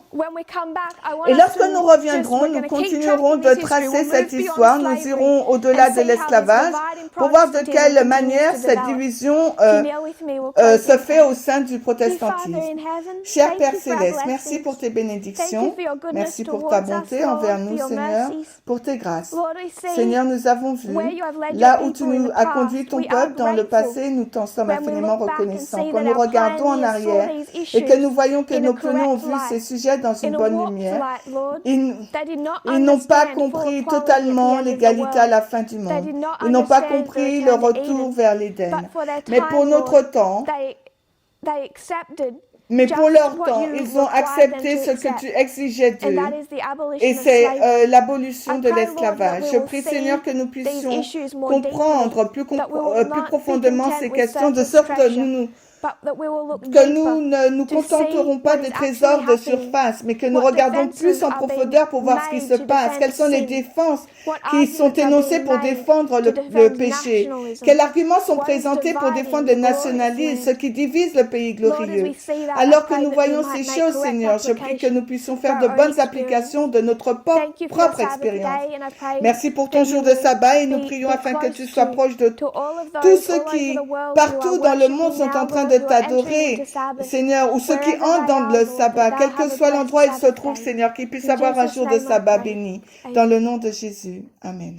Et lorsque nous reviendrons, nous continuerons de tracer cette histoire. Nous irons au-delà de l'esclavage pour voir de quelle manière cette division se fait au sein du protestantisme. Cher Père Céleste, merci pour tes bénédictions. Merci pour ta bonté envers nous, Seigneur, pour tes grâces. Seigneur, nous avons vu là où tu nous as conduit ton peuple dans le passé, nous t'en sommes infiniment reconnaissants. Quand nous regardons en arrière, et que nous voyons que nos pionniers ont vu ces sujets dans une bonne lumière. Ils n'ont pas compris totalement l'égalité à la fin du monde. Ils n'ont pas compris le retour vers l'Éden. Mais pour notre temps, pour leur temps, ils ont accepté ce que tu exigeais d'eux, et c'est l'abolition de l'esclavage. Je prie, Seigneur, que nous puissions comprendre plus profondément ces questions, de sorte que nous ne nous contenterons pas des trésors de surface, mais que nous regardons plus en profondeur pour voir ce qui se passe. Quelles sont les défenses qui sont énoncées pour défendre le péché? Quels arguments sont présentés pour défendre le nationalisme, ce qui divise le pays glorieux? Alors que nous voyons ces choses, Seigneur, je prie que nous puissions faire de bonnes applications de notre propre expérience. Merci pour ton jour de sabbat et nous prions afin que tu sois proche de tous ceux qui, partout dans le monde, sont en train de t'adorer, Seigneur, ou ceux qui entrent dans le sabbat, quel que soit l'endroit où ils se trouvent, Seigneur, qu'ils puissent avoir un jour de sabbat béni. Dans le nom de Jésus. Amen.